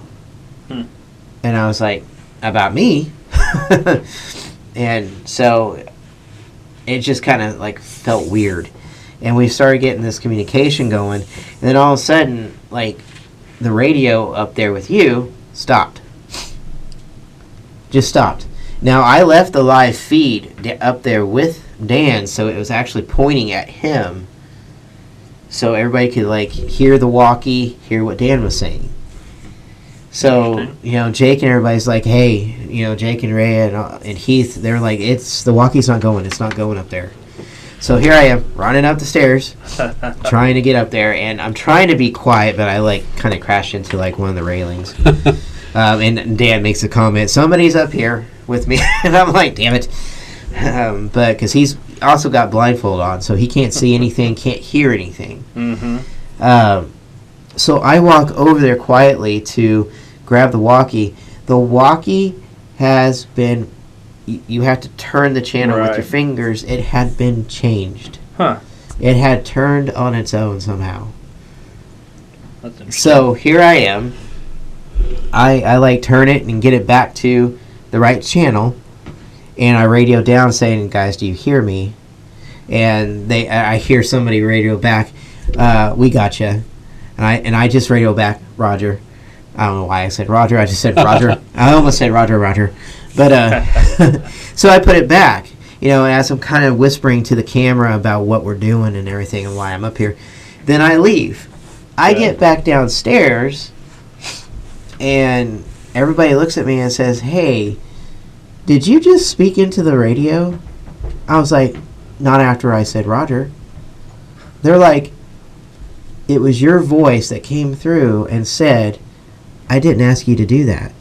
And I was like, about me? And so it just kind of like felt weird. And we started getting this communication going. And then all of a sudden, like, the radio up there with you stopped. Just stopped. Now, I left the live feed up there with Dan, so it was actually pointing at him. So everybody could, like, hear the walkie, hear what Dan was saying. So, Jake and everybody's like, hey, Jake and Ray and Heath, they're like, the walkie's not going. It's not going up there. So here I am, running up the stairs, trying to get up there, and I'm trying to be quiet, but I, like, kind of crashed into, like, one of the railings. And Dan makes a comment, somebody's up here with me. And I'm like, damn it. But because he's also got blindfold on, so he can't see anything, can't hear anything. So I walk over there quietly to grab the walkie. The walkie has been, you have to turn the channel with your fingers. It had been changed. Huh. It had turned on its own somehow. That's interesting. So here I am. I like turn it and get it back to the right channel, and I radio down saying, guys, do you hear me? And I hear somebody radio back, we gotcha. And I just radio back, Roger. I don't know why I said Roger. I just said Roger. I almost said Roger. But so I put it back, as I'm kind of whispering to the camera about what we're doing and everything and why I'm up here. Then I leave. I get back downstairs, and everybody looks at me and says, "Hey, did you just speak into the radio?" I was like, "Not after I said Roger." They're like, "It was your voice that came through and said, I didn't ask you to do that."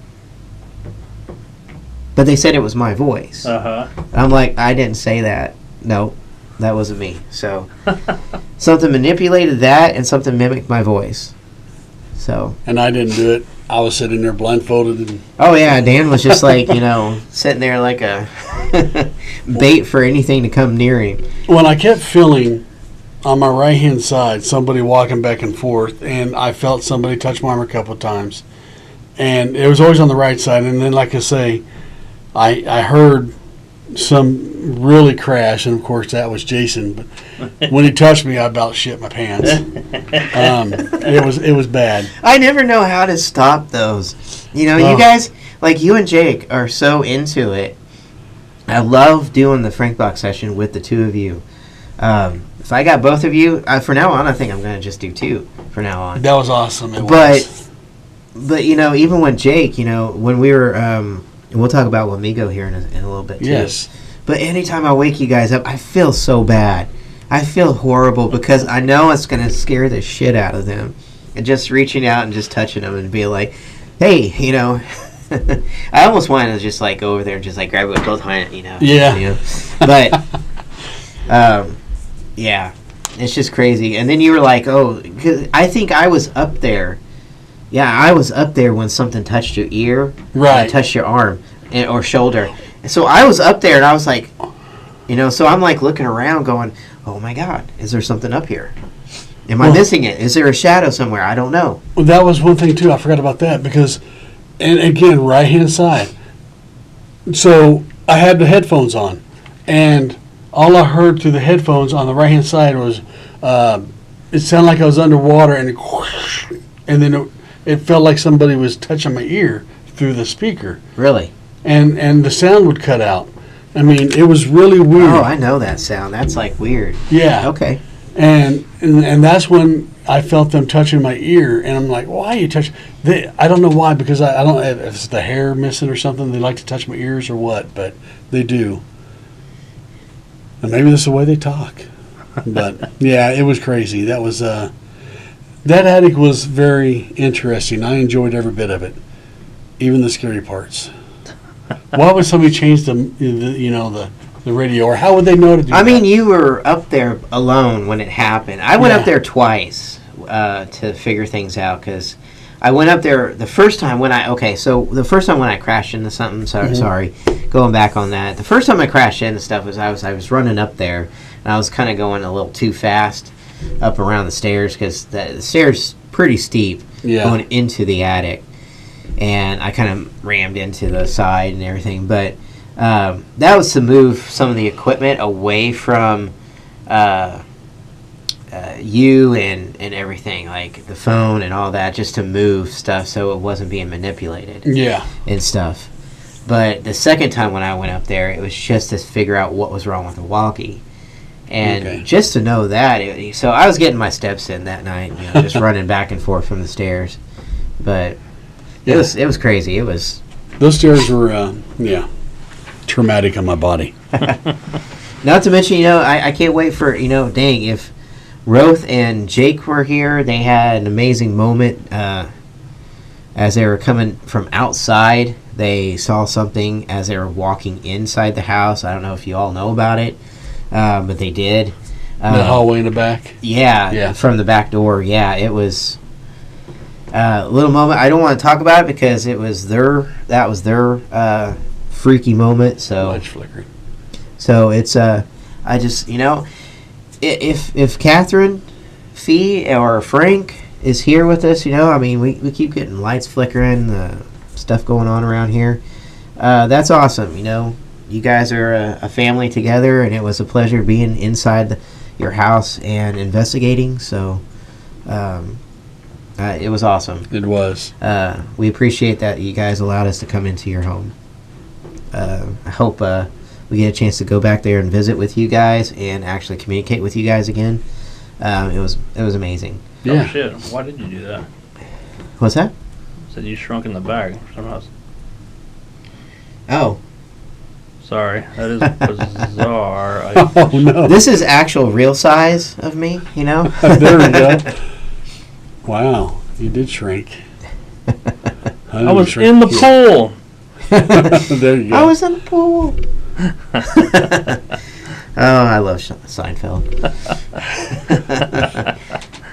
But they said it was my voice. I'm like, "I didn't say that. No, that wasn't me." So something manipulated that, and something mimicked my voice. So. And I didn't do it. I was sitting there blindfolded. And Oh yeah, Dan was just like, sitting there like a bait for anything to come near him. when I kept feeling on my right-hand side somebody walking back and forth, and I felt somebody touch my arm a couple of times, and it was always on the right side. And then, like I say, I heard some really crash, and of course that was Jason. But when he touched me, I about shit my pants. It was bad. I never know how to stop those. You guys, like you and Jake, are so into it. I love doing the Frank Block session with the two of you. If I got both of you, from now on, I think I'm going to just do two from now on. That was awesome. It was. But even when Jake, when we were, and we'll talk about Wamigo here in a little bit too. Yes. But anytime I wake you guys up, I feel so bad. I feel horrible because I know it's going to scare the shit out of them. And just reaching out and just touching them and being like, "Hey, I almost wanted to just like go over there and just like grab it with both hands, Yeah. But, yeah, it's just crazy. And then you were like, "Oh," cause I think I was up there. Yeah, I was up there when something touched your ear, Right. and touched your arm or shoulder. And so I was up there, and I was like, so I'm like looking around, going, "Oh my God, is there something up here? Am I missing it? Is there a shadow somewhere? I don't know." Well, that was one thing too. I forgot about that because, and again, right hand side. So I had the headphones on, and all I heard through the headphones on the right hand side was, it sounded like I was underwater, and then it felt like somebody was touching my ear through the speaker, Really? and the sound would cut out. I mean, it was really weird. Oh, I know that sound. That's like weird. Yeah. Okay. And that's when I felt them touching my ear, and I'm like, "Why are you touching?" I don't know why, because I don't if it's the hair missing or something. They like to touch my ears or what, but they do. And maybe this is the way they talk. But yeah, it was crazy. That was that attic was very interesting. I enjoyed every bit of it, even the scary parts. Why would somebody change the radio, or how would they know to do that? I mean, you were up there alone when it happened. I went up there twice to figure things out, because I went up there the first time when the first time when I crashed into something. Sorry, going back on that. The first time I crashed into stuff was I was running up there, and I was kind of going a little too fast up around the stairs, because the stairs pretty steep going into the attic, and I kind of rammed into the side and everything, but. That was to move some of the equipment away from you and everything, like the phone and all that, just to move stuff so it wasn't being manipulated and stuff. But the second time when I went up there, it was just to figure out what was wrong with the walkie. And just to know that, so I was getting my steps in that night, just running back and forth from the stairs. But it was crazy. It was... Those stairs were, traumatic on my body. Not to mention, I can't wait for, dang, if Roth and Jake were here, they had an amazing moment as they were coming from outside. They saw something as they were walking inside the house. I don't know if you all know about it, but they did. The hallway in the back? Yeah, from the back door. Yeah, it was a little moment. I don't want to talk about it because that was their freaky moment. So Lights flickering. So it's I just if Catherine Fee or Frank is here with us, I mean we keep getting lights flickering, stuff going on around here. That's awesome. You guys are a family together, and it was a pleasure being inside your house and investigating. So it was awesome. It was. We appreciate that you guys allowed us to come into your home. I hope we get a chance to go back there and visit with you guys and actually communicate with you guys again. It was amazing. Yeah. Oh shit! Why did you do that? What's that? Said you shrunk in the bag. Somehow. Oh, Sorry, that is bizarre. Oh no. this is actual real size of me. You know. There we go. Wow, you did shrink. I was in the pool. There you go. I was in the pool. Oh, I love Seinfeld.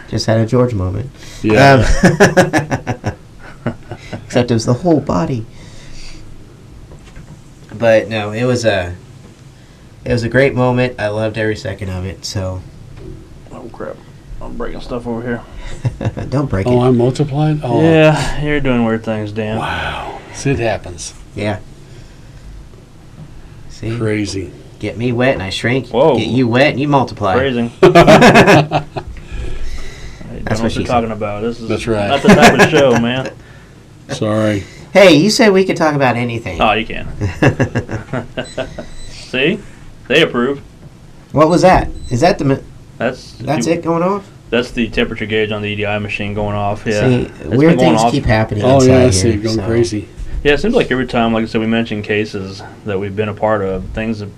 Just had a George moment. Yeah. Except it was the whole body. But no, it was a great moment. I loved every second of it. So Oh crap! I'm breaking stuff over here. don't break Oh, it. I multiplied? Oh, Yeah, you're doing weird things, Dan. wow. See, it happens. Yeah. See, Crazy. get me wet and I shrink. Whoa. Get you wet and you multiply. Phrasing. I don't know That's what what she you're talking about. This is That's right. not the type of show, man. Sorry. Hey, you said we could talk about anything. Oh, you can. See, they approve. What was that? Is that That's it going off? That's the temperature gauge on the EDI machine going off. Yeah, See, It's weird been going things off. keep happening Oh, inside yeah, I here. see. Going so- crazy. Yeah, it seems like every time, like I said, we mention cases that we've been a part of. Things. There's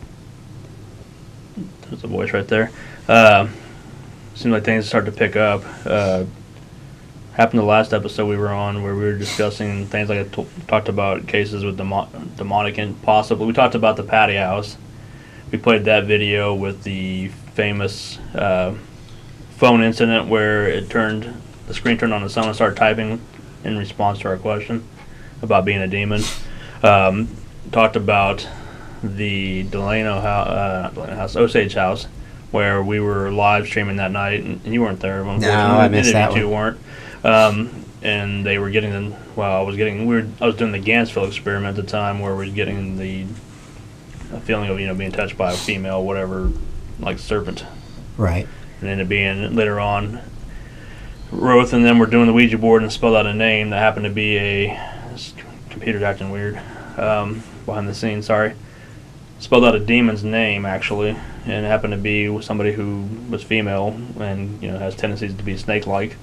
a voice right there. Seems like things start to pick up. Happened the last episode we were on where we were discussing things like I talked about cases with demonic and possible. We talked about the Patty House. We played that video with the famous phone incident where the screen turned on its own and started typing in response to our question about being a demon. Talked about the Osage house where we were live streaming that night and you weren't there. No, I missed that You one. weren't. And they were getting I was doing the Gansville experiment at the time where we were getting the feeling of being touched by a female, whatever, like serpent. Right. And ended up being later on Roth and them were doing the Ouija board and spelled out a name that happened to be this computer's acting weird behind the scenes, sorry. Spelled out a demon's name actually, and it happened to be somebody who was female and has tendencies to be snake-like,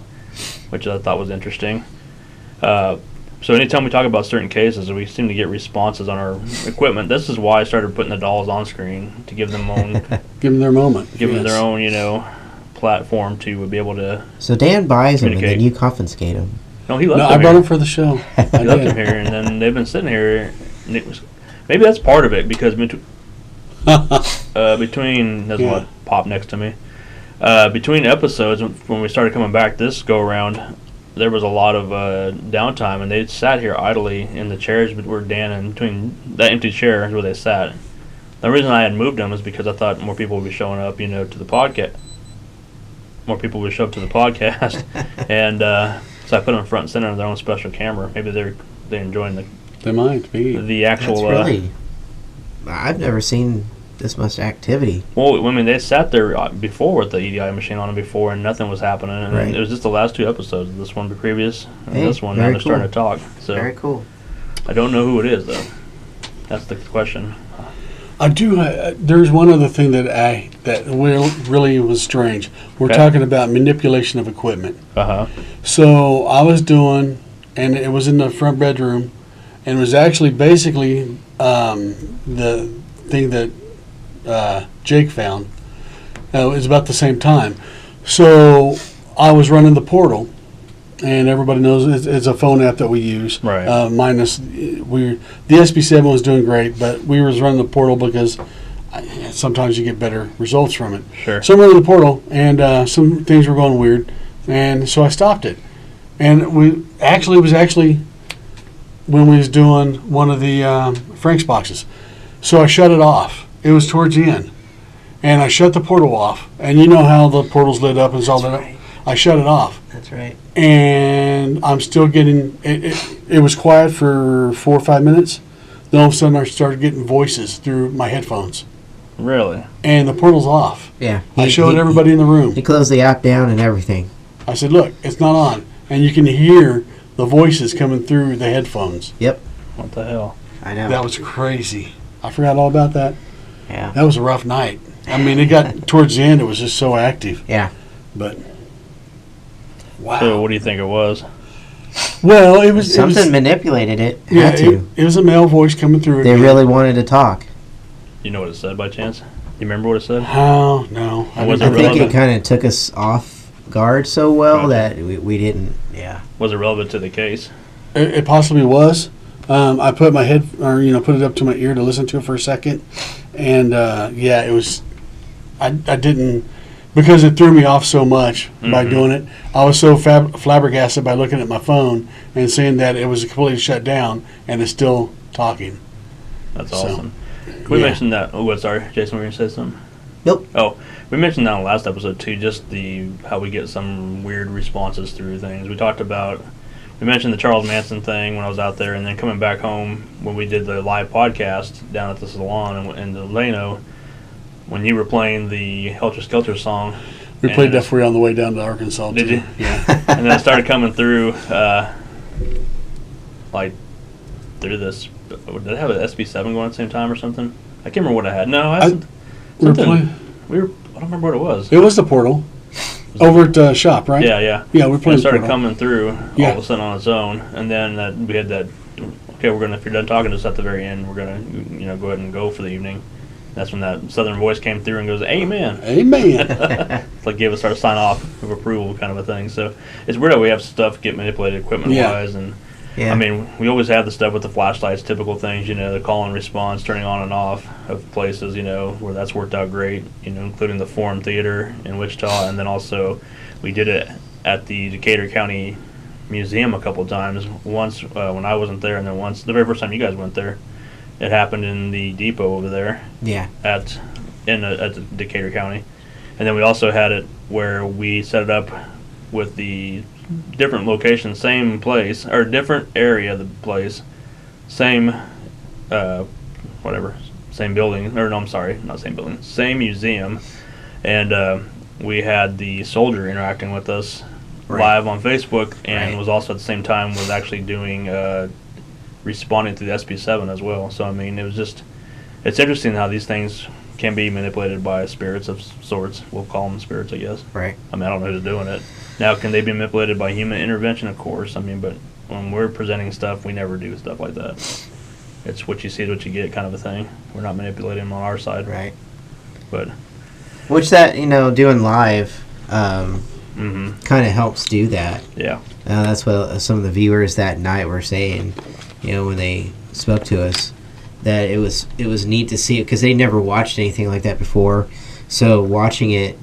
which I thought was interesting. So anytime we talk about certain cases, we seem to get responses on our equipment. This is why I started putting the dolls on screen to give them Give them their moment. give them Yes. their own platform to be able to. So Dan buys them and then Communicate. you confiscate them. No, he left No, them I brought here. them for the show. I He left did. them here, and then they've been sitting here. And maybe that's part of it because between that's Yeah. what popped next to me. Between episodes, when we started coming back this go around, there was a lot of downtime, and they sat here idly in the chairs where Dan and between that empty chair is where they sat. The reason I had moved them is because I thought more people would be showing up, to the podcast. More people would show up to the podcast, and so I put them front and center on their own special camera. Maybe they're enjoying They might be. the actual. That's really. I've never seen this much activity. Well, I mean, they sat there before with the EDI machine on them before, and nothing was happening. And Right. it was just the last two episodes. This one, the previous, and Hey, this one. Now very they're starting cool. to talk. So Very cool. I don't know who it is though. That's the question. I do. There's one other thing that really was strange. We're Okay. talking about manipulation of equipment. Uh huh. So I was doing, and it was in the front bedroom, and it was actually basically the thing that Jake found. It was about the same time. So I was running the portal, and everybody knows it's a phone app that we use. Right. Minus the SB7 was doing great, but we was running the portal because sometimes you get better results from it. Sure. So I'm running the portal, and some things were going weird, and so I stopped it. And it was actually when we was doing one of the Frank's boxes. So I shut it off. It was towards the end. And I shut the portal off. And you know how the portal's lit up and it's all lit up. I shut it off. That's right. And I'm still getting, it was quiet for 4 or 5 minutes. Then all of a sudden I started getting voices through my headphones. Really? And the portal's off. Yeah. I showed everybody in the room. He closed the app down and everything. I said, look, it's not on. And you can hear the voices coming through the headphones. Yep. What the hell? I know. That was crazy. I forgot all about that. Yeah. That was a rough night. I mean, it got towards the end. It was just so active. Yeah. But wow. So what do you think it was? Well, it was Something manipulated it. Yeah, Had to. it was a male voice coming through. They again. really wanted to talk. You know what it said by chance? You remember what it said? Oh no! Was I it think relevant? it kind of took us off guard so well Gotcha. that we didn't. Yeah. Was it relevant to the case? It possibly was. I put my head, or put it up to my ear to listen to it for a second, and yeah, it was. I didn't, because it threw me off so much by Mhm. doing it. I was so flabbergasted by looking at my phone and seeing that it was completely shut down and it's still talking. That's So, awesome. We yeah. mentioned that. Oh, what? Sorry, Jason, were you going to say something? Nope. Oh, we mentioned that in the last episode too. Just how we get some weird responses through things. We talked about. We mentioned the Charles Manson thing when I was out there, and then coming back home when we did the live podcast down at the salon in Delano, when you were playing the Helter Skelter song. We and played that for you on the way down to Arkansas. Did too. you? Yeah. And then it started coming through, through this. Did I have an SB7 going at the same time or something? I can't remember what I had. No, I had We were something. playing. I don't remember what it was. It was the Portal over at Shop, right? Yeah, yeah. Yeah, we're And playing it started Portal. coming through all Yeah. of a sudden on its own, and then we had that. Okay, if you're done talking to us at the very end, we're gonna go ahead and go for the evening. That's when that southern voice came through and goes, "Amen." Amen. It's like give us our sign off of approval kind of a thing. So it's weird that we have stuff get manipulated equipment wise, and Yeah. I mean we always have the stuff with the flashlights, typical things, the call and response, turning on and off of places, where that's worked out great, including the Forum Theater in Wichita, and then also we did it at the Decatur County Museum a couple of times. Once when I wasn't there, and then once the very first time you guys went there, it happened in the depot over there Yeah. at Decatur County, and then we also had it where we set it up with the different location, same place or different area of the place, same same building, or no, I'm sorry, not same building, same museum, and we had the soldier interacting with us Right. live on Facebook, and Right. was also at the same time was actually doing responding to the SB7 as well. So I mean, it's interesting how these things can be manipulated by spirits of sorts. We'll call them spirits, I guess. Right. I mean, I don't know who's doing it. Now, can they be manipulated by human intervention? Of course. I mean, but when we're presenting stuff, we never do stuff like that. It's what you see is what you get kind of a thing. We're not manipulating them on our side. Right. But, Which that doing live mm-hmm. kind of helps do that. Yeah. That's what some of the viewers that night were saying. When they spoke to us, that it was neat to see it because they never watched anything like that before. So watching it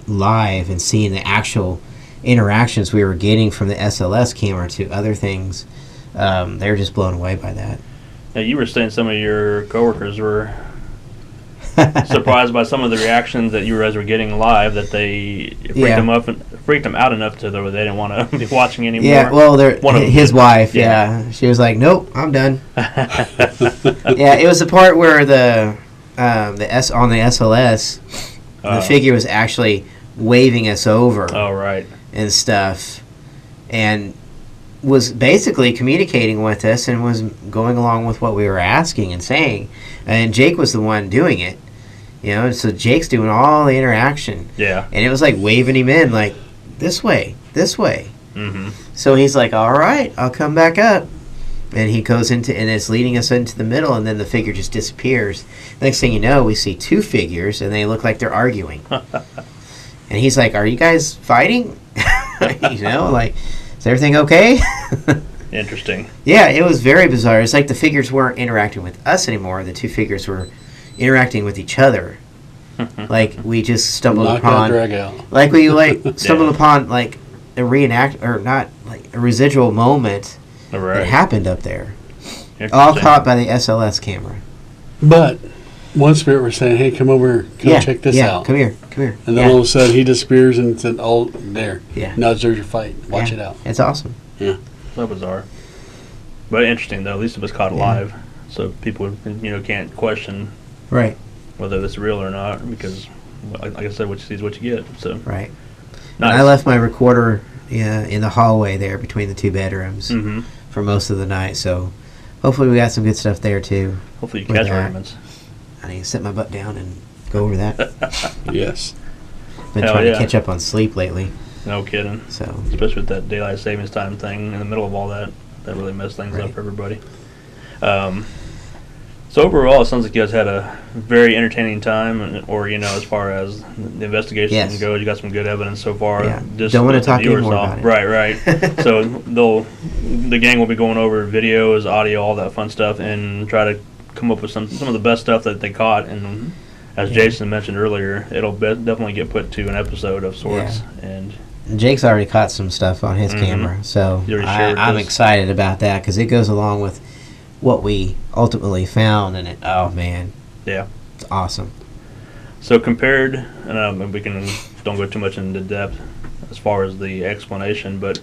live and seeing the actual interactions we were getting from the SLS camera to other things, they were just blown away by that. Now, you were saying some of your coworkers were surprised by some of the reactions that you guys were getting live, that they freaked them out enough to where they didn't want to be watching anymore. Yeah, well, One of them his did. wife, Yeah. she was like, "Nope, I'm done." Yeah, it was the part where the on the SLS, the figure was actually waving us over Oh, right. and stuff, and was basically communicating with us and was going along with what we were asking and saying. And Jake was the one doing it, so Jake's doing all the interaction. Yeah. And it was like waving him in, like, this way, this way. Mm-hmm. So he's like, all right, I'll come back up. And he goes into, and it's leading us into the middle, and then the figure just disappears. Next thing you know, we see two figures, and they look like they're arguing. And he's like, are you guys fighting? Like, is everything okay? Interesting. Yeah, it was very bizarre. It's like the figures weren't interacting with us anymore. The two figures were interacting with each other. Like we just stumbled Knock out, upon, drag out. like we stumbled upon like a a residual moment All that right. happened up there, all Interesting. caught by the SLS camera. But one spirit was saying, "Hey, come over, check this out." Come here. And then all of a sudden, he disappears and said, "Oh, there. Yeah. Now there's your fight. Watch Yeah. it out." It's awesome. Yeah. So bizarre. But interesting, though. At least it was caught alive. So people, can't question Right. whether it's real or not, because, like I said, what you see is what you get. So, Right. nice. And I left my recorder in the hallway there between the two bedrooms Mm-hmm. for most of the night. So hopefully we got some good stuff there too. Hopefully you with catch that. Raymond's. I need to sit my butt down and go over that. Yes. Been Hell trying yeah. to catch up on sleep lately, No kidding. so Especially with that daylight savings time thing in the middle of all that. That really messed things Right. up for everybody. So overall, it sounds like you guys had a very entertaining time, or as far as the investigation Yes. goes, you got some good evidence so far. Yeah. Just Don't wanna let the talk viewers anymore off. about it. Right. So the gang will be going over videos, audio, all that fun stuff, and try to come up with some of the best stuff that they caught. And as Yeah. Jason mentioned earlier, it'll definitely get put to an episode of sorts. And Jake's already caught some stuff on his Mhm. camera, so You already shared I'm this. excited about that because it goes along with what we ultimately found, and oh man, yeah. it's awesome. So compared, and we don't go too much into depth as far as the explanation, but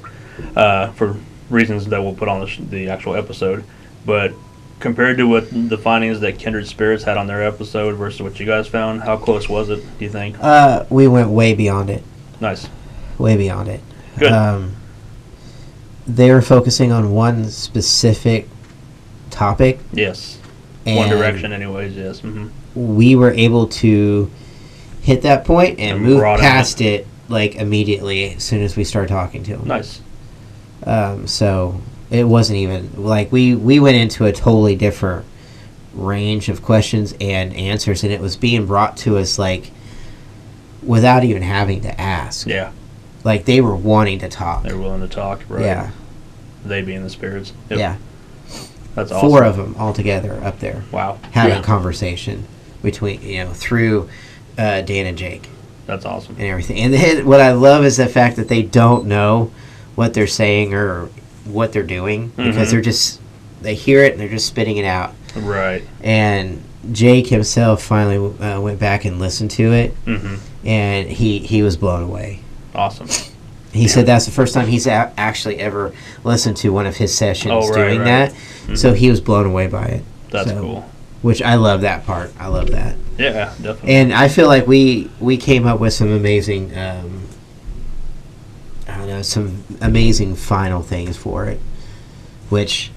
for reasons that we'll put on the actual episode, but compared to what the findings that Kindred Spirits had on their episode versus what you guys found, how close was it, do you think? We went way beyond it. Nice. Way beyond it. Good. They were focusing on one specific topic. Yes. And One direction anyways, yes. Hmm. we were able to hit that point and And move broaden past it like immediately as soon as we started talking to them. Nice. So it wasn't even like we went into a totally different range of questions and answers, and it was being brought to us like without even having to ask. Yeah. Like they were wanting to talk. They're willing to talk, right? Yeah. They being the spirits. Yep. Yeah. That's awesome. 4 of them all together up there Wow. having Yeah. conversation between through Dan and Jake That's awesome. and everything. And then what I love is the fact that they don't know what they're saying or what they're doing because Mhm. they hear it and they're just spitting it out. Right. And Jake himself finally went back and listened to it, Hmm. and he was blown away. Awesome. He said that's the first time he's actually ever listened to one of his sessions Oh, right, doing right. that. Mhm. So he was blown away by it. That's So- cool. Which I love that part. I love that. Yeah, definitely. And I feel like we came up with some amazing, some amazing final things for it. Which,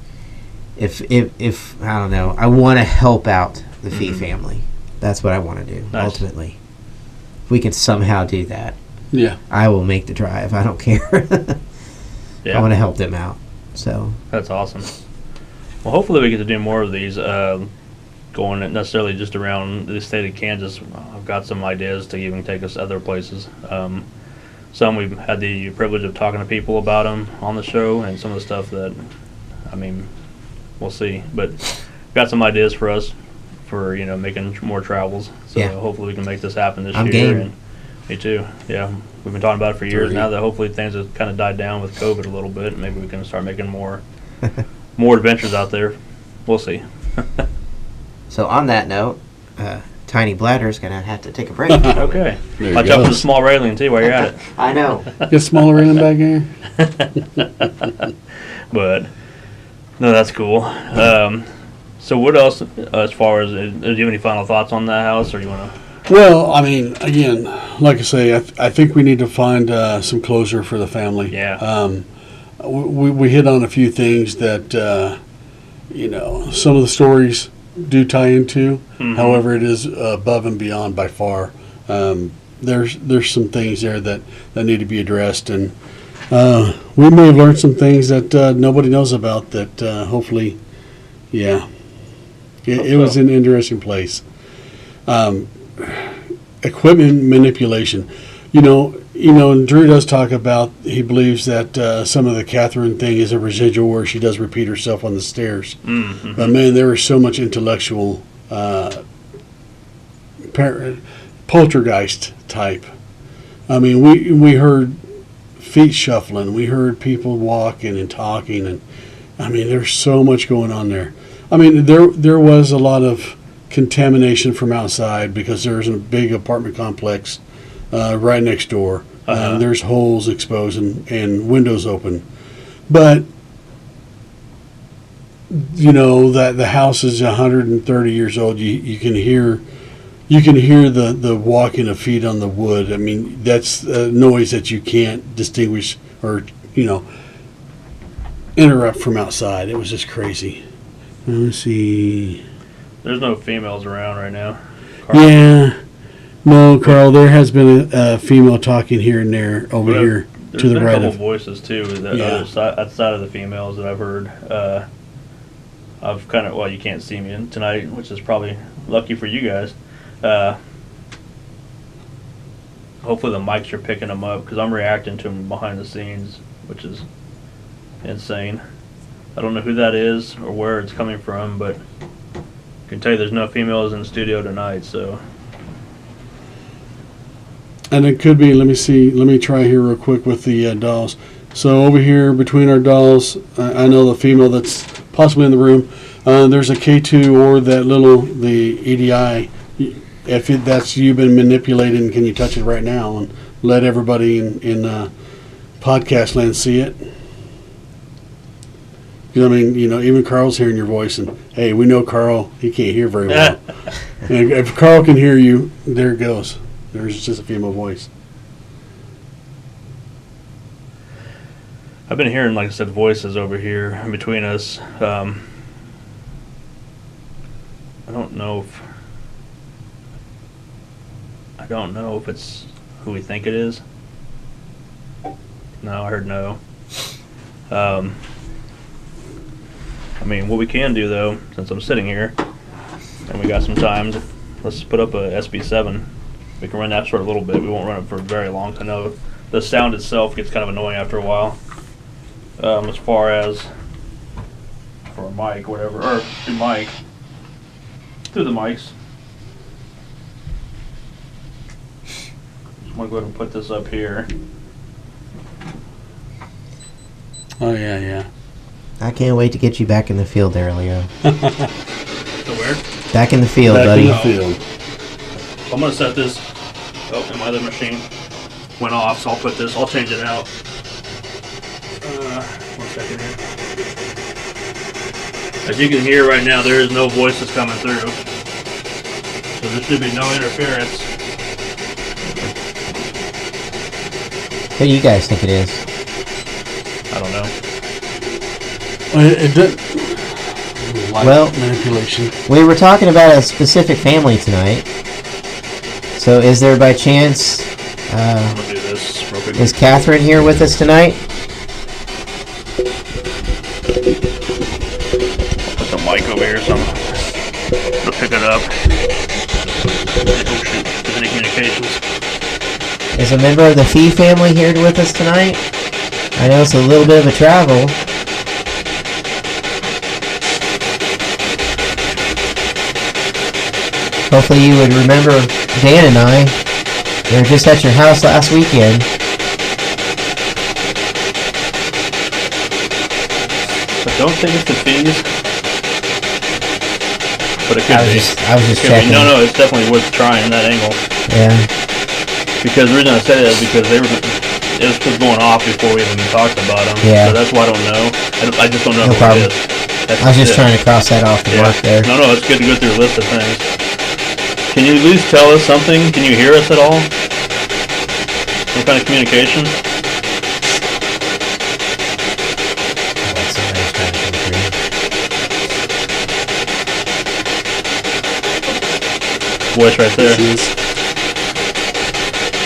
if I don't know, I want to help out the Fee Mhm. family. That's what I want to do Nice. ultimately. If we can somehow do that, Yeah. I will make the drive. I don't care. Yeah. I want to help them out. So That's awesome. Well, hopefully we get to do more of these, going necessarily just around the state of Kansas. I've got some ideas to even take us other places. Some we've had the privilege of talking to people about them on the show, and some of the stuff that, we'll see. But got some ideas for us for making more travels. So Yeah. hopefully we can make this happen this I'm year. game. And me too. Yeah, we've been talking about it for years Great. now. That hopefully things have kind of died down with COVID a little bit. Maybe we can start making more adventures out there. We'll see. So on that note, Tiny Bladder's gonna have to take a break. Okay. There you Watch go. out for the small railing too while you're at I know. Get smaller in back here. it. But no, that's cool. So what else as far as do you have any final thoughts on that house, or you want to? Well, I mean, again, like I say, I think we need to find some closure for the family. Yeah. We hit on a few things that, some of the stories do tie into. Mhm. However, it is above and beyond by far. There's some things there that need to be addressed, and we may have learned some things that nobody knows about that hopefully, yeah. It was so. an interesting place. Equipment manipulation. And Drew does talk about, he believes that some of the Catherine thing is a residual where she does repeat herself on the stairs. Mm-hmm. But man, there was so much intellectual poltergeist type. I mean, we heard feet shuffling, we heard people walking and talking, and I mean, there's so much going on there. I mean, there was a lot of contamination from outside because there's a big apartment complex right next door. Uh-huh. There's holes exposed and windows open. But, that the house is 130 years old. You can hear the walking of feet on the wood. I mean, that's a noise that you can't distinguish or, interrupt from outside. It was just crazy. Let me see. There's no females around right now. Carl. Yeah. No, Carl, there has been a female talking here and there over But here There's to the been a right couple of. voices too that Yeah. outside of the females that I've heard. I've kind of, well, you can't see me tonight, which is probably lucky for you guys. Hopefully the mics are picking them up because I'm reacting to them behind the scenes, which is insane. I don't know who that is or where it's coming from, but I can tell you there's no females in the studio tonight, so. And it could be, let me see, let me try here real quick with the dolls. So over here between our dolls, I know the female that's possibly in the room, there's a K2 or the EDI. If that's you've been manipulating, can you touch it right now and let everybody in podcast land see it? Because, I mean, even Carl's hearing your voice, and hey, we know Carl, he can't hear very well. And if Carl can hear you, there it goes. There's just a female voice. I've been hearing, like I said, voices over here in between us. I don't know if it's who we think it is. No, I heard no. I mean, what we can do though, since I'm sitting here and we got some time, let's put up a SB7. We can run that for a little bit. We won't run it for very long. I know the sound itself gets kind of annoying after a while. As far as for a mic, whatever, or through the mics. I'm gonna go ahead and put this up here. Oh, yeah. I can't wait to get you back in the field there, Leo. So where? Back in the field, Back buddy. in the field. So I'm gonna set this. Oh, and my other machine went off, so I'll change it out. 1 second here. As you can hear right now, there is no voices coming through. So there should be no interference. Who do you guys think it is? I don't know. It did. Well- Manipulation. We were talking about a specific family tonight. So is there by chance, I'm gonna do this real quick. is Catherine here with us tonight? Put the mic over here so to pick it up. Oh shoot, there's any communications. Is a member of the Fee family here with us tonight? I know it's a little bit of a travel. Hopefully you would remember Dan and I. We were just at your house last weekend. I don't think it's the fees. But it could I was be. just Could be. checking. No, it's definitely worth trying that angle. Yeah. Because the reason I said it is because it was going off before we even talked about them. Yeah. So that's why I don't know. I just don't know No who problem. it is. That's I was just it. trying to cross that off the mark there. No, it's good to go through a list of things. Can you at least tell us something? Can you hear us at all? Some kind of communication? That's somebody's trying to come through. Voice right there.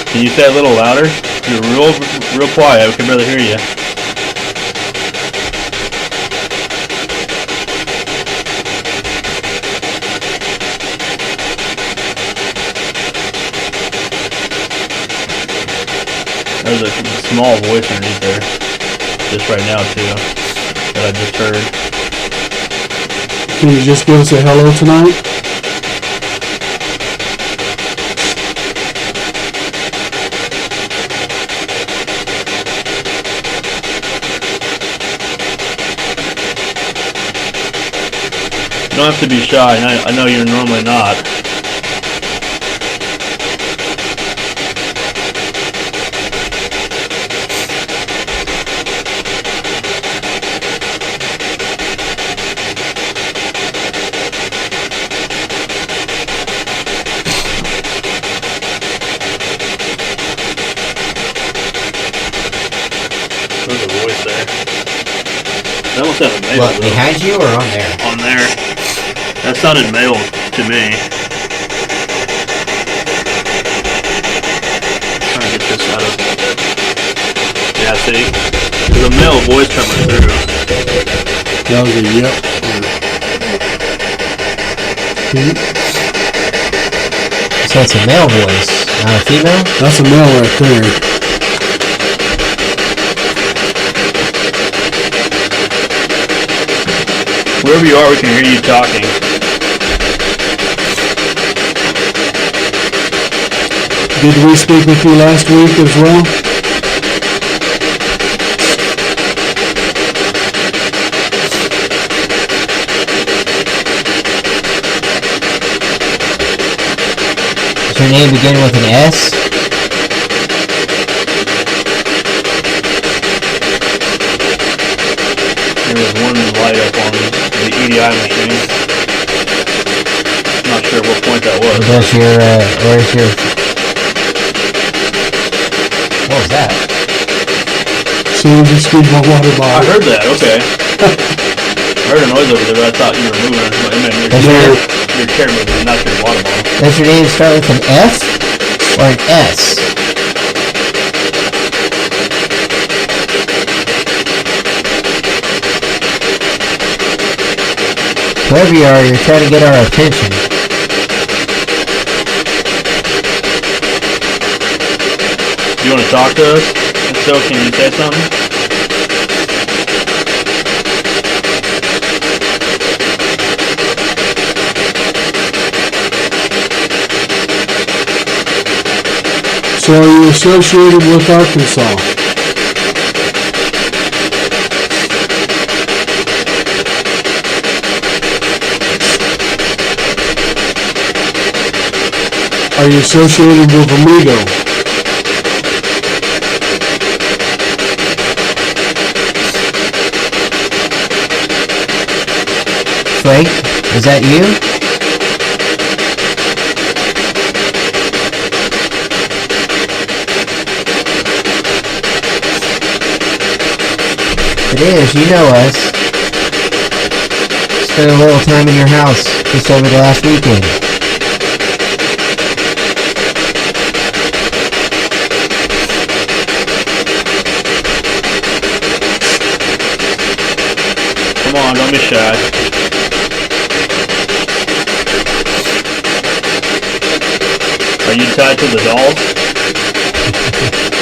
Can you say it a little louder? You're real quiet. We can barely hear you. There's a small voice underneath there, just right now too, that I just heard. Can you just give us a hello tonight? You don't have to be shy. I know you're normally not. There's a voice there. That must have a mail. What, behind you or on there? On there. That sounded mail to me. Trying to get this out of. Yeah, see? There's a male voice coming through. That was a yep. So it's a male voice, not a female? That's a male right there. Wherever you are, we can hear you talking. Did we speak with you last week as well? Does your name begin with an S? There was one light up on the EDI machine. Not sure what point that was. Where's your... What was that? Soon as you squeeze my water I bottle. heard that, okay. I heard a noise over there, but I thought you were moving. I mean, your chair moving, not your water bottle. Does your name start with an F or an S? Whoever you are, you're trying to get our attention. You want to talk to us? If so, can you say something? So are you associated with Arkansas? Are you associated with Amigo? Frank, is that you? It is, you know us. Spent a little time in your house just over the last weekend. Come on, don't be shy. Are you tied to the dolls?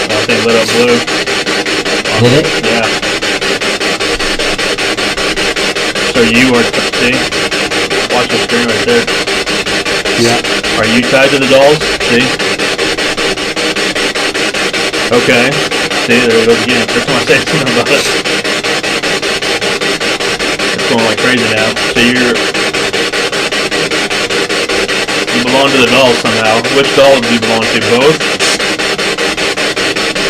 Oh, they lit up blue. Did it? Yeah. So you are, see? Watch the screen right there. Yeah. Are you tied to the dolls? See? Okay. See, there it goes again. First time I say something about it. It's going like crazy now. So you belong to the dolls somehow. Which doll do you belong to? Both?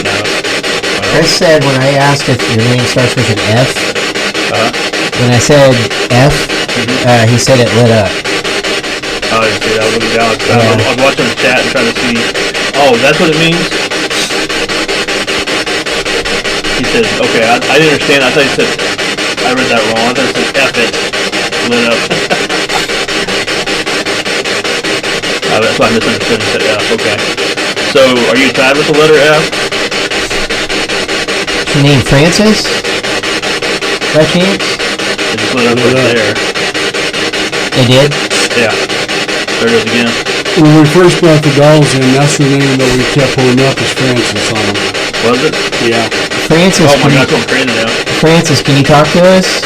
No. Well, Chris said when I asked if your name starts with an F, when I said F, he said it lit up. oh, I see that. Looking down. I was watching the chat and trying to see. Oh, that's what it means? He said, okay, I didn't understand. I thought he said, I read that wrong. I thought it said F it. Lit up. That's why I misunderstood and said F. Okay. So, are you tied with the letter F? Is your name Francis? By chance? It just lit up right there. It did? Yeah. There it goes again. When we first brought the dolls in, that's the name that we kept pulling up as Francis on them. Was it? Yeah. Francis, Oh my God, it's going crazy now. Francis, can you talk to us?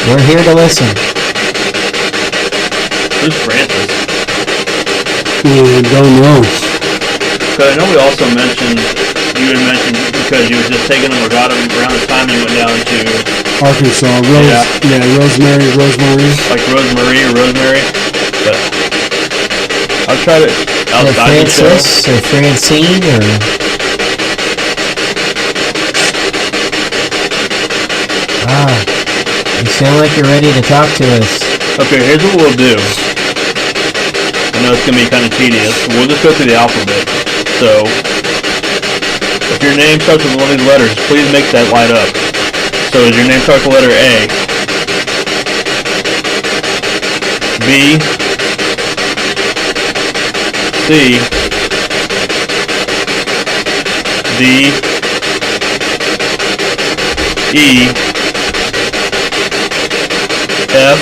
We're here to listen. Who's Francis? Yeah, don't know. Because I know we also mentioned, you had mentioned because you were just taking them or got them around the time you went down to Arkansas. Rosemary. like Rosemary. But I'll try to Is it outside the show. Francis or Francine or... You sound like you're ready to talk to us. Okay, here's what we'll do. I know it's going to be kind of tedious. We'll just go through the alphabet. So, If your name starts with one of these letters, please make that light up. So is your name starts with letter A, B, C, D, E, F.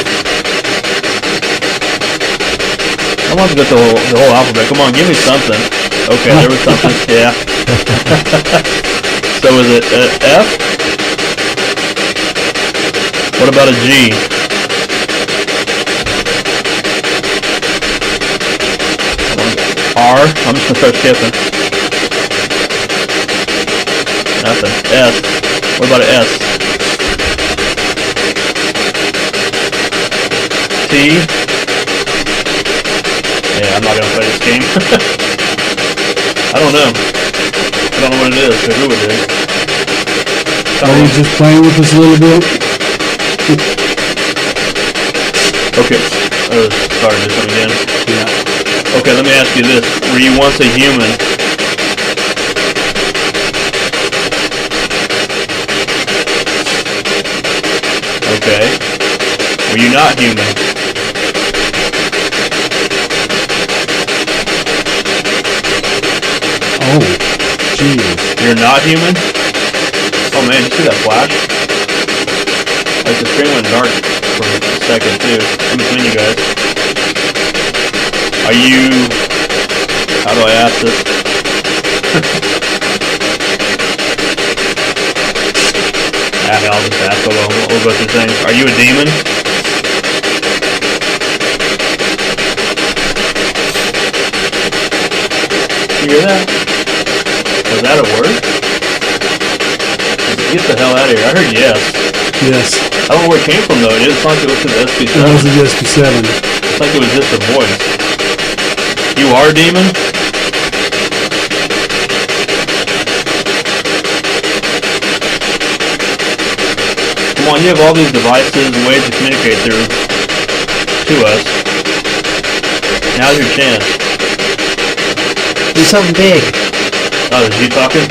I want to get the whole alphabet. Come on, give me something. Okay, there was something. Yeah. So is it F? What about a G? R? I'm just gonna start skipping. Nothing. S. What about an S? T? Yeah, I'm not gonna play this game. I don't know. I don't know what it is, so who it is. Are you just playing with us a little bit? Okay. Oh, sorry, this one again. Yeah. Okay, let me ask you this. Were you once a human? Okay. Were you not human? Oh, jeez. You're not human? Oh man, you see that flash? Like the screen went dark for a second too, in between you guys. Are you... How do I ask this? I'll just ask, we'll go through things. Are you a demon? You hear that? Was that a word? Get the hell out of here. I heard yes. Yes. I don't know where it came from though. It's like it was to the SB7. That was the SB7. It's like it was just a voice. You are a demon? Come on, you have all these devices and ways to communicate through to us. Now's your chance. Do something big. Oh, is you talking?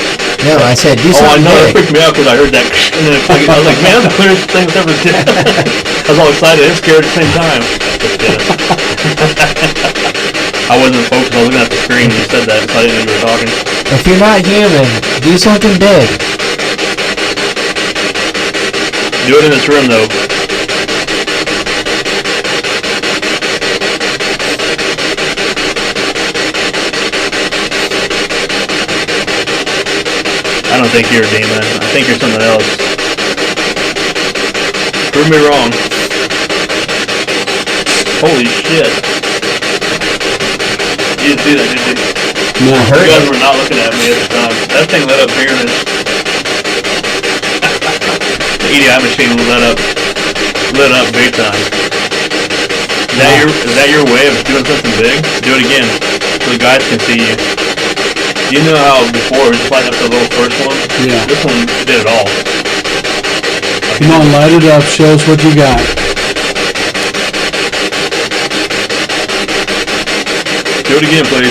No, I said do Oh, I something know. That big. freaked me out because I heard that. And then it's like, I was like, man, that's the clearest thing that's ever did. I was all excited and scared at the same time. Just kidding. I wasn't focused. I was looking at the screen when you said that, so I didn't know you were talking. If you're not human, do something big. Do it in this room, though. I don't think you're a demon. I think you're something else. Prove me wrong. Holy shit. You didn't see that, did you? No. You guys were not looking at me at the time. That thing lit up here and the EDI machine lit up big time. Is that your way of doing something big? Do it again so the guys can see you. You know how before we just light up the little first one? Yeah. This one did it all. Come on, light it up. Show us what you got. Do it again, please.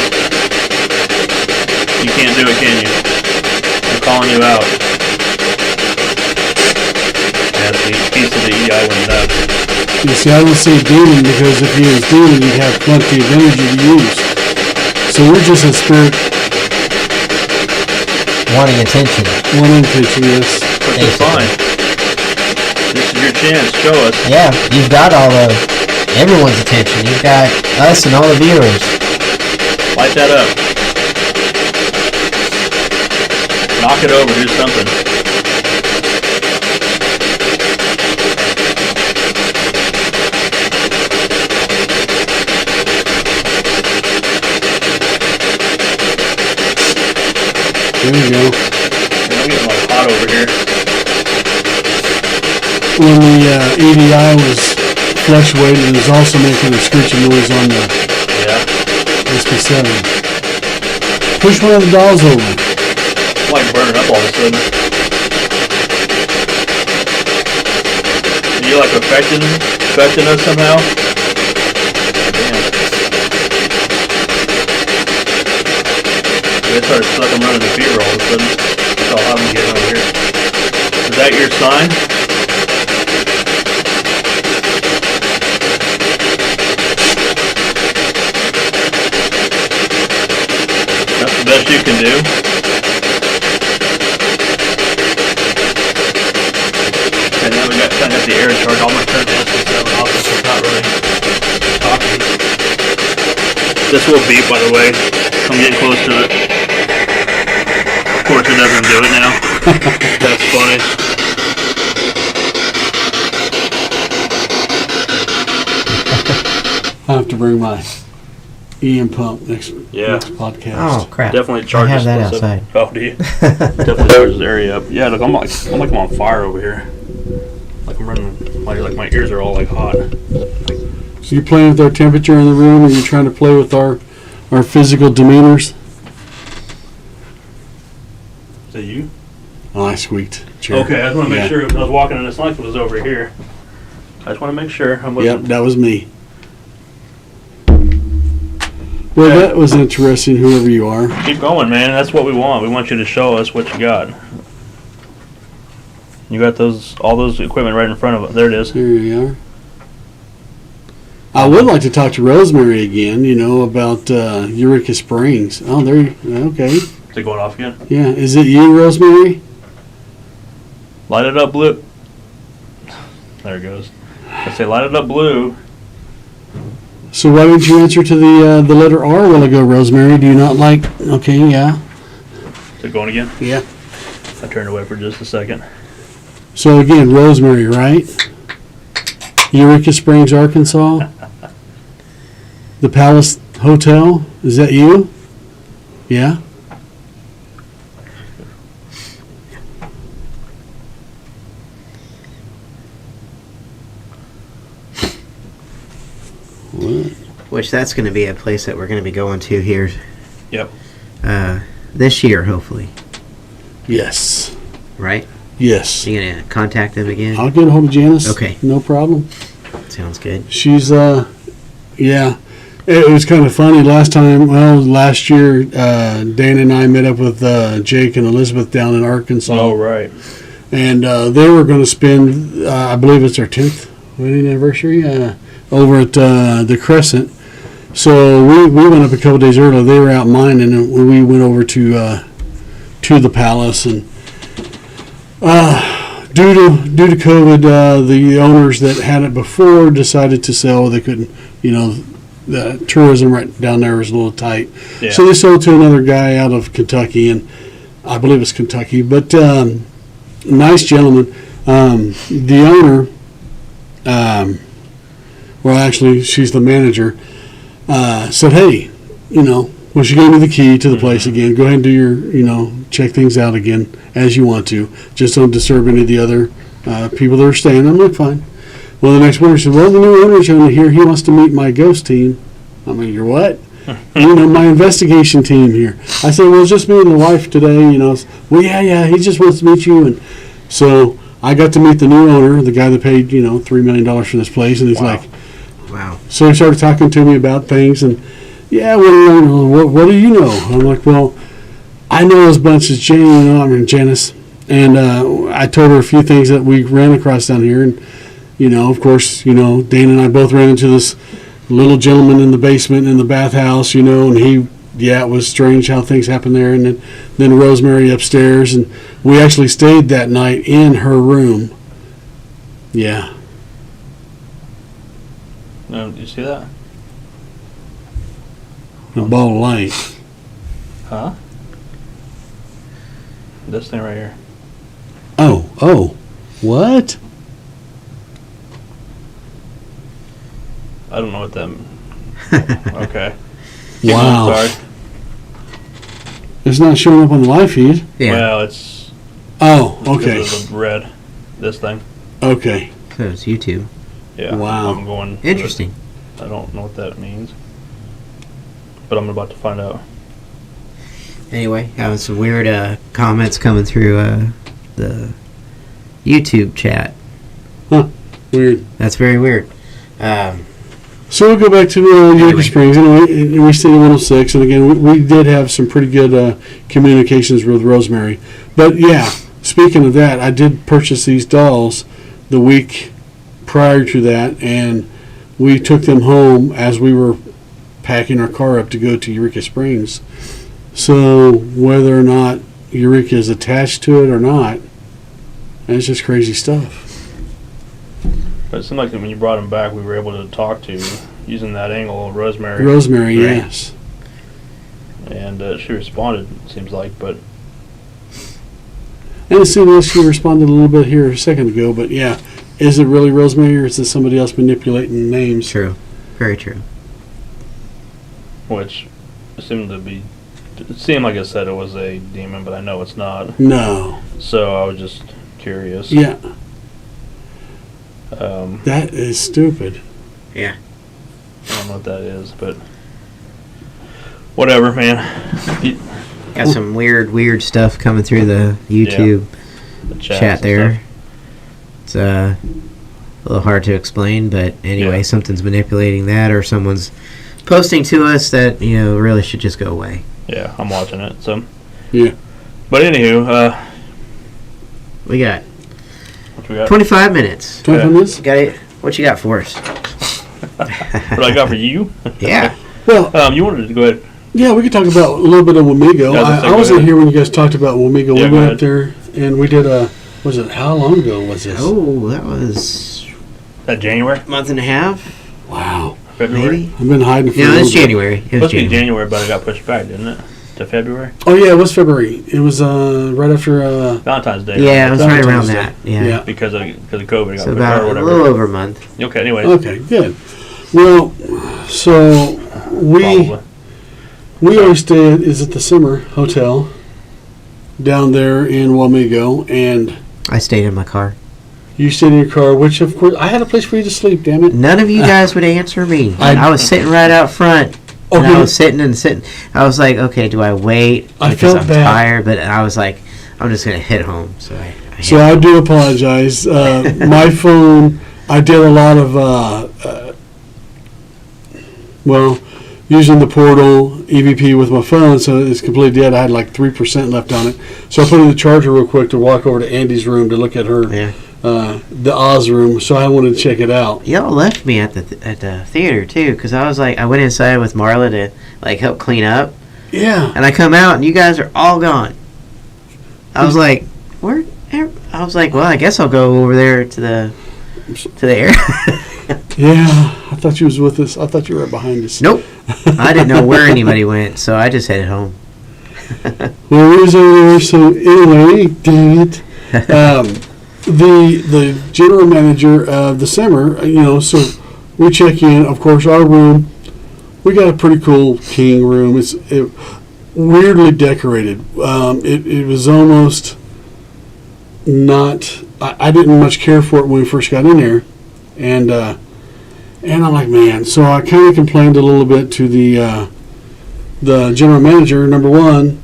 You can't do it, can you? I'm calling you out. Yeah, the piece of the EI went nuts. You see, I don't say demon because if you was demon, you'd have plenty of energy to use. So we're just a spirit Wanting attention. wanting attention, yes. But it's fine. This is your chance. Show us. Yeah, you've got all of everyone's attention. You've got us and all the viewers. Light that up. Knock it over. Do something. There you go. I'm getting like hot over here. When the EDI was fluctuating, it was also making a screeching noise on the Yeah. SB7. Push one of the dolls over. I'm like burning up all of a sudden. Are you like affecting us somehow? Damn. They started sucking running the beer all of a sudden. That's all I'm getting over here. Is that your sign? That's the best you can do. And now we got kind of the air charge. All my turn is 7 off, so it's not really talking. This will beep, by the way. I'm getting close to it. Of course, it doesn't do it now. That's funny. I have to bring my EM pump next podcast. Oh crap! Definitely I charges. have that this outside. up. Oh, do you? Definitely charges the area up. Yeah, look, I'm like I'm on fire over here. Like I'm running. Like my ears are all like hot. So you're playing with our temperature in the room, or you're trying to play with our physical demeanors? Is that you? Oh, I squeaked. Chair. Okay, I just want to make Yeah. sure. I was walking in this light, it was over here. I just want to make sure. I'm Yep, looking. that was me. Well, Okay. that was interesting, whoever you are. Keep going, man. That's what we want. We want you to show us what you got. You got all those equipment right in front of it. There it is. There you are. I would like to talk to Rosemary again, about Eureka Springs. Oh, okay. Is it going off again? Yeah, is it you, Rosemary? Light it up blue. There it goes. I say light it up blue. So why didn't you answer to the letter R a while ago, Rosemary? Do you not like... Okay, yeah. Is it going again? Yeah. I turned away for just a second. So again, Rosemary, right? Eureka Springs, Arkansas. The Palace Hotel. Is that you? Yeah? What? Which that's going to be a place that we're going to be going to here. Yep. This year, hopefully. Yes. Right? Yes. You going to contact them again? I'll get a hold of Janice. Okay. No problem. Sounds good. She's, yeah. It was kind of funny last year, Dan and I met up with Jake and Elizabeth down in Arkansas. Oh, right. And they were going to spend, I believe it's their 10th wedding anniversary, over at the Crescent. So we went up a couple days earlier. They were out mining, and we went over to the Palace. And due to COVID, the owners that had it before decided to sell. They couldn't, the tourism right down there was a little tight. Yeah. So they sold to another guy out of Kentucky, and I believe it's Kentucky. But nice gentleman. The owner, well, actually, she's the manager, said, hey, when she gave me the key to the place again, go ahead and do your, check things out again as you want to. Just don't disturb any of the other people that are staying. I'm like, fine. Well, the next morning, she said, well, the new owner's over here. He wants to meet my ghost team. I'm like, your what? My investigation team here. I said, well, it's just me and the wife today, Well, yeah, he just wants to meet you. And so I got to meet the new owner, the guy that paid, $3 million for this place. And he's like, wow. So he started talking to me about things. And, yeah, what do you know? I'm like, well, I know as much as Janice. And I told her a few things that we ran across down here. And, of course, Dana and I both ran into this little gentleman in the basement in the bathhouse, and it was strange how things happened there. And then Rosemary upstairs, and we actually stayed that night in her room. Yeah. Did you see that? A ball of light. Huh? This thing right here. Oh. What? I don't know what that. Okay. Wow. Sorry. It's not showing up on the live feed. Yeah. Well, it's. Oh, okay. Because of the red. This thing. Okay. So it's YouTube. Yeah. Wow. I'm going. Interesting. I don't know what that means. But I'm about to find out. Anyway, having some weird comments coming through the YouTube chat. Weird. That's very weird. So we'll go back to Eureka Springs. Anyway, we stayed at 106, and again, we did have some pretty good communications with Rosemary. But yeah, speaking of that, I did purchase these dolls the week prior to that, and we took them home as we were packing our car up to go to Eureka Springs. So whether or not Eureka is attached to it or not, it's just crazy stuff. But it seemed like when you brought him back, we were able to talk to, using that angle, Rosemary. Rosemary, Right. yes. And she responded, it seems like, but And as soon as she responded a little bit here a second ago, but yeah, is it really Rosemary or is it somebody else manipulating names? True. Very true. which seemed to be, it seemed like it said it was a demon, but I know it's not. No. So I was just curious. Yeah, I that is stupid. Yeah. don't know what that is, but whatever, man. Got some weird stuff coming through the YouTube The chat and there. stuff. It's a little hard to explain, but anyway, Yeah. something's manipulating that, or someone's posting to us that really should just go away. Yeah, I'm watching it. So Yeah. but anywho, We got what we got? 25 minutes. 25 minutes? Got it? What you got for us? What I got for you? Yeah. Well, You wanted to go ahead. yeah, we could talk about a little bit of Wamego. Yeah, let's I go wasn't ahead. here when you guys talked about Wamego. Yeah, We go went ahead. up there and we did was it, how long ago was this? Oh, that was That January, a month and a half, Wow. February. maybe. I've been hiding for a No, little it's bit. January. It was Supposed to be January. January, but it got pushed back, didn't it? To February. Oh, yeah, it was February. It was right after, Valentine's Day. Yeah, it was right Valentine's around Day. that. Yeah. Yeah. Because of COVID, it got So pushed about or a whatever. little over a month. Okay. Anyways, okay, good. Well, so probably. we always stay at, is it the Summer Hotel down there in Wamego, and I stayed in my car. you stayed in your car, which of course, I had a place for you to sleep, damn it. None of you guys would answer me. I- I was sitting right out front. And Okay. I was sitting. I was like, okay, do I wait? I Because felt I'm bad. tired, but I was like, I'm just going to hit home. So I So I do apologize. My phone, I did a lot of, using the portal EVP with my phone, so it's completely dead. I had like 3% left on it. So I put in the charger real quick to walk over to Andy's room to look at her, Yeah. the Oz room. So I wanted to check it out. Y'all left me at the theater too, because I was like, I went inside with Marla to like help clean up, Yeah. and I come out and you guys are all gone. I was like, where? I was like, well, I guess I'll go over there to the air. Yeah. I thought you was with us. I thought you were behind us. Nope. I didn't know where anybody went, so I just headed home. Well, we was over there, so anyway, dang it. The general manager of the Summer, so we check in. Of course, our room, we got a pretty cool king room. It's weirdly decorated. It was almost not. I didn't much care for it when we first got in there, and I'm like, man. So I kind of complained a little bit to the general manager. Number one,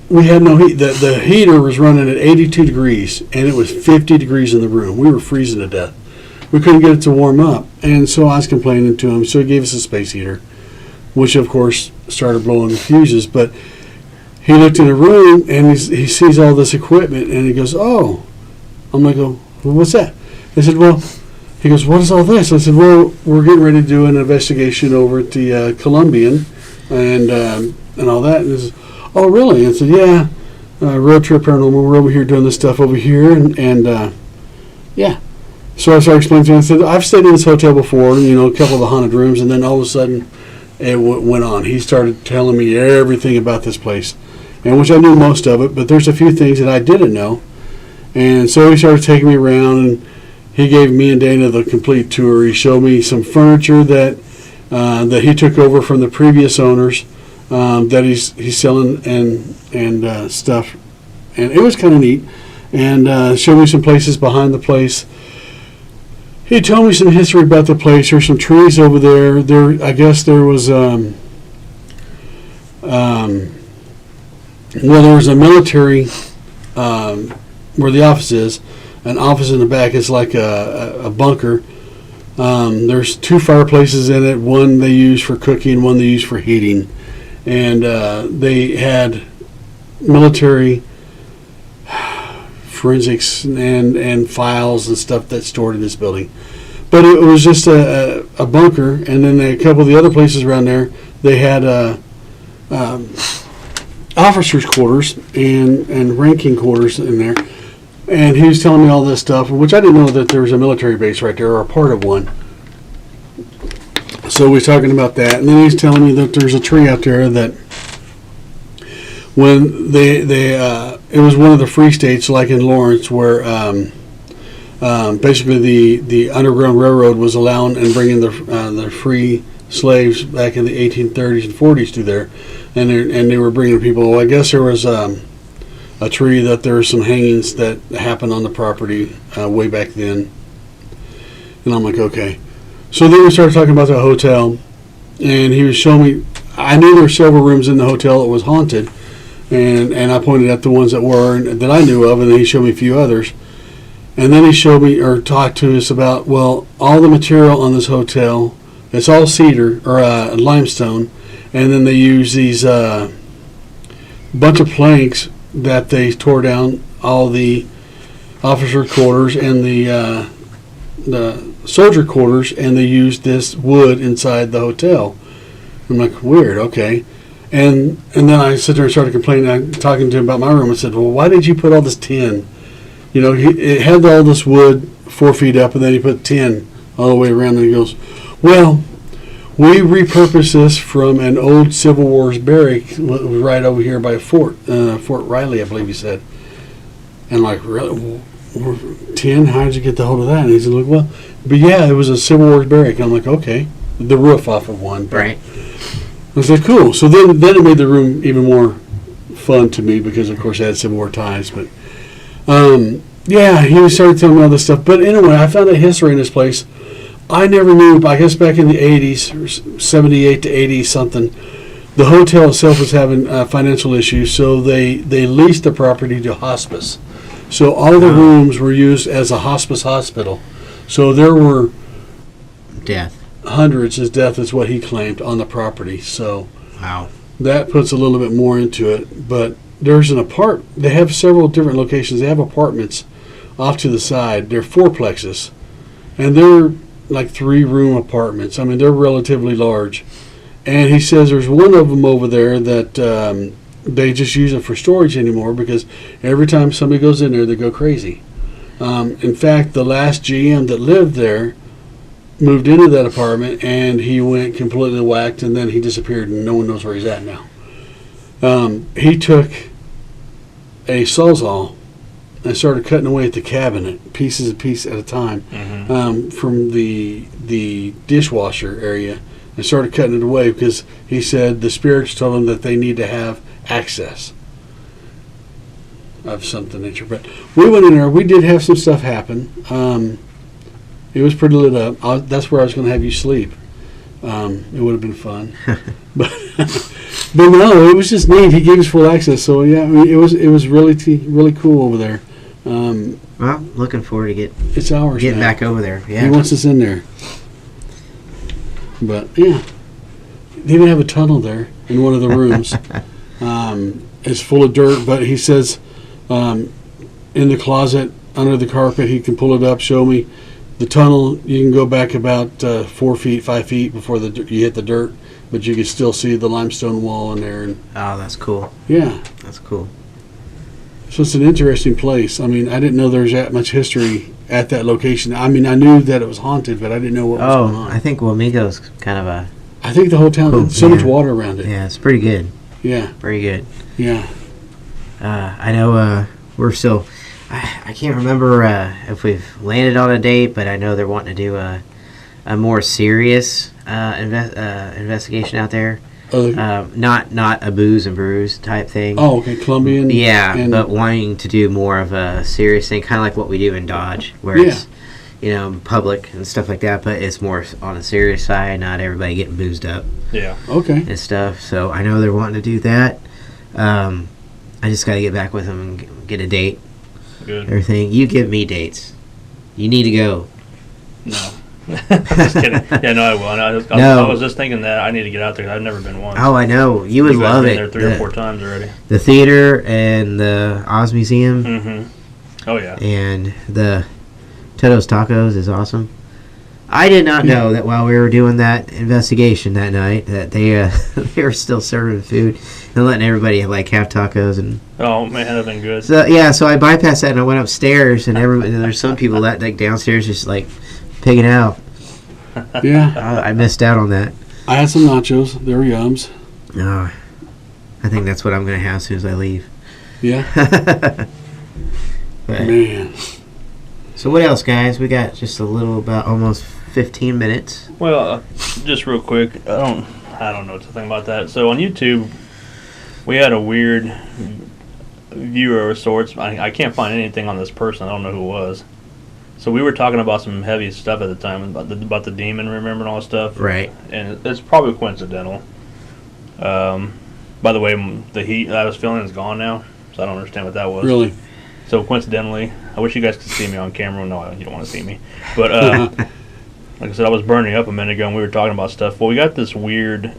we had no heat. The heater was running at 82 degrees, and it was 50 degrees in the room. We were freezing to death. We couldn't get it to warm up, and so I was complaining to him. So he gave us a space heater, which of course started blowing the fuses. But he looked in the room, and he sees all this equipment, and he goes, "Oh," I'm like, "Oh, well, what's that?" I said, "Well," he goes, "What is all this?" I said, "Well, we're getting ready to do an investigation over at the Columbian, and all that." And he says, "Oh, really?" I said, "Yeah, Road Trip Paranormal. We're over here doing this stuff over here, and yeah." So I started explaining to him. I said, "I've stayed in this hotel before, a couple of the haunted rooms, and then all of a sudden, it went on. He started telling me everything about this place, and which I knew most of it, but there's a few things that I didn't know. And so he started taking me around, and he gave me and Dana the complete tour. He showed me some furniture that he took over from the previous owners, that he's selling and stuff, and it was kind of neat. And showed me some places behind the place. He told me some history about the place. There's some trees over there. I guess there was there was a military where the office is. An office in the back is like a bunker There's 2 fireplaces in it. One they use for cooking, one they use for heating. And they had military forensics and files and stuff that's stored in this building. But it was just a bunker, and then a couple of the other places around there, they had officers' quarters and ranking quarters in there. And he was telling me all this stuff, which I didn't know that there was a military base right there, or a part of one. So we was talking about that, and then he's telling me that there's a tree out there that when it was one of the free states, like in Lawrence, where basically the Underground Railroad was allowing and bringing the free slaves back in the 1830s and 40s through there, and they were bringing people. Well, I guess there was a tree that there were some hangings that happened on the property way back then, and I'm like, okay. So then we started talking about the hotel, and he was showing me. I knew there were several rooms in the hotel that was haunted, and I pointed at the ones that were and that I knew of, and then he showed me a few others. And then he showed me or talked to us about, well, all the material on this hotel, it's all cedar or limestone, and then they use these bunch of planks that they tore down all the officer quarters and the soldier quarters, and they used this wood inside the hotel. I'm like, weird, okay. And then I sit there and started complaining, talking to him about my room. I said, well, why did you put all this tin? You know, it had all this wood 4 feet up, and then he put tin all the way around, and he goes, well, we repurposed this from an old Civil War barrack right over here by Fort Riley, I believe he said. And like, really? Tin? How did you get the hold of that? And he said, look, well, but yeah, it was a Civil War barrack. And I'm like, okay, the roof off of one. Right. I was like, cool. So then it made the room even more fun to me because, of course, it had Civil War ties. But yeah, he started telling me all this stuff. But anyway, I found a history in this place. I never knew, I guess back in the 80s, or 78 to 80 something, the hotel itself was having financial issues, so they leased the property to hospice. So all the rooms were used as a hospice hospital. So there were hundreds, his death is what he claimed, on the property. So wow, that puts a little bit more into it. But there's they have several different locations. They have apartments off to the side. They're fourplexes, and they're like 3-room apartments. I mean, they're relatively large. And he says there's one of them over there that they just use it for storage anymore because every time somebody goes in there, they go crazy. In fact, the last GM that lived there moved into that apartment, and he went completely whacked, and then he disappeared, and no one knows where he's at now. He took a Sawzall and started cutting away at the cabinet, piece at a time, from the dishwasher area, and started cutting it away because he said the spirits told him that they need to have access of something nature. But we went in there. We did have some stuff happen. It was pretty lit up. That's where I was going to have you sleep. It would have been fun. but no, it was just neat. He gave us full access. So yeah, I mean, it was really cool over there. Well, looking forward to it's ours getting now. back over there. Yeah, he wants us in there. But yeah, they even have a tunnel there in one of the rooms. It's full of dirt, but he says in the closet under the carpet, he can pull it up, show me the tunnel. You can go back about 4 feet, 5 feet before you hit the dirt, but you can still see the limestone wall in there. And oh, that's cool. Yeah, that's cool. So it's an interesting place. I mean, I didn't know there was that much history at that location. I mean, I knew that it was haunted, but I didn't know what was going on. I think Wamigo's kind of a... I think the whole town had so much water around it. Yeah, it's pretty good. Yeah. Pretty good. Yeah. I know we're still... I can't remember if we've landed on a date, but I know they're wanting to do a more serious investigation out there. Not a booze and brews type thing. Oh, okay, Colombian. Yeah, but wanting to do more of a serious thing, kind of like what we do in Dodge, where it's public and stuff like that, but it's more on a serious side, not everybody getting boozed up. Yeah. Okay. And stuff. So I know they're wanting to do that. I just got to get back with them and get a date. Good. Everything. You give me dates. You need to go. No. Just kidding. Yeah, no, I will. No. I was just thinking that I need to get out there. 'Cause I've never been once. Oh, I know. You would You guys love been it. there 3 or 4 times already. The theater and the Oz Museum Mm-hmm. Oh yeah. and the Toto's Tacos is awesome. I did not know that while we were doing that investigation that night that they they were still serving food and letting everybody like have tacos and Oh man, that'd been good. so yeah. So I bypassed that and I went upstairs and there's some people that like downstairs just like pigging out. Yeah. I missed out on that. I had some nachos. They were yums. No, I think that's what I'm gonna have as soon as I leave. Yeah. But- Man. So what else, guys? We got just a little about almost 15 minutes. Well, just real quick, I don't know what to think about that. So on YouTube, we had a weird viewer of sorts. I can't find anything on this person. I don't know who it was. So we were talking about some heavy stuff at the time about the demon, remember, and all that stuff. Right. And it's probably coincidental. By the way, the heat that I was feeling is gone now, so I don't understand what that was. Really? So coincidentally, I wish you guys could see me on camera. No, you don't want to see me. But like I said, I was burning up a minute ago, and we were talking about stuff. Well, we got this weird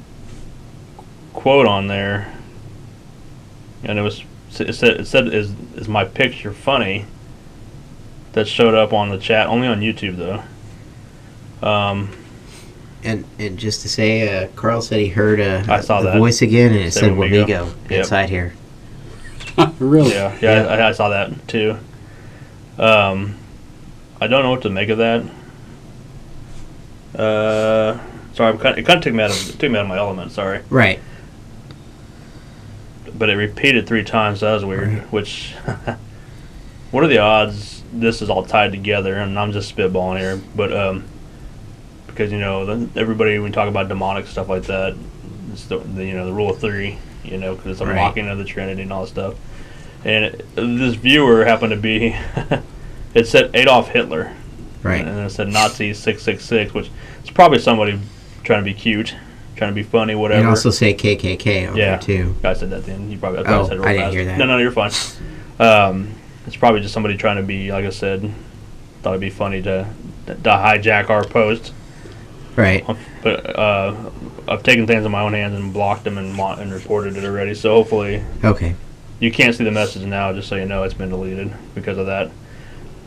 quote on there, and it said is my picture funny? That showed up on the chat, only on YouTube though. And just to say, Carl said he heard I saw the that. voice again, and it said Wamigo. Wamigo Yep. inside here. Really? Yeah. I saw that too. I don't know what to make of that. Sorry, it kind of took me out of my element. Sorry, Right. but it repeated 3 times. So that was weird. Right. Which, what are the odds this is all tied together? And I'm just spitballing here, but because everybody when we talk about demonic stuff like that, it's the rule of 3. Because it's a Right. mocking of the Trinity and all that stuff. And this viewer happened to be, it said Adolf Hitler. Right. And it said Nazi 666, which is probably somebody trying to be cute, trying to be funny, whatever. And also say KKK over Yeah. there, too. I said that then. You probably Oh, said it real I didn't fast. hear that. No, you're fine. It's probably just somebody trying to be, like I said, thought it'd be funny to hijack our post. Right. But I've taken things in my own hands and blocked them and reported it already. So hopefully Okay. you can't see the message now, just so you know it's been deleted because of that.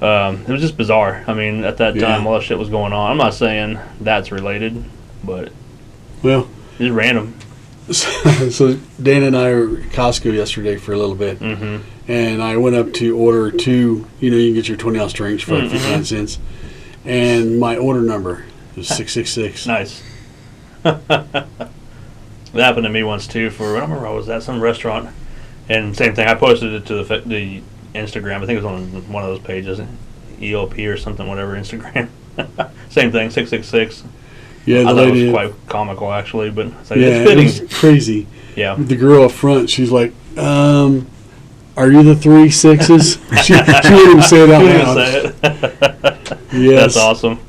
It was just bizarre. I mean, at that time, Yeah. all that shit was going on. I'm not saying that's related, but Well, it's random. so Dan and I were at Costco yesterday for a little bit, Mm-hmm. and I went up to order 2. You can get your 20-ounce drinks for like 59 cents, and my order number was 666. Nice. That happened to me once too. I don't remember, was that some restaurant? And same thing. I posted it to the Instagram. I think it was on one of those pages, ELP or something, whatever Instagram. Same thing, 666. Yeah, I the thought it lady. was quite comical actually, but it's, like, Yeah, it's it fitting. was crazy. Yeah. The girl up front, she's like, "Are you the 3 6s?" she didn't even say it out Couldn't even loud. say it. Yes. That's awesome.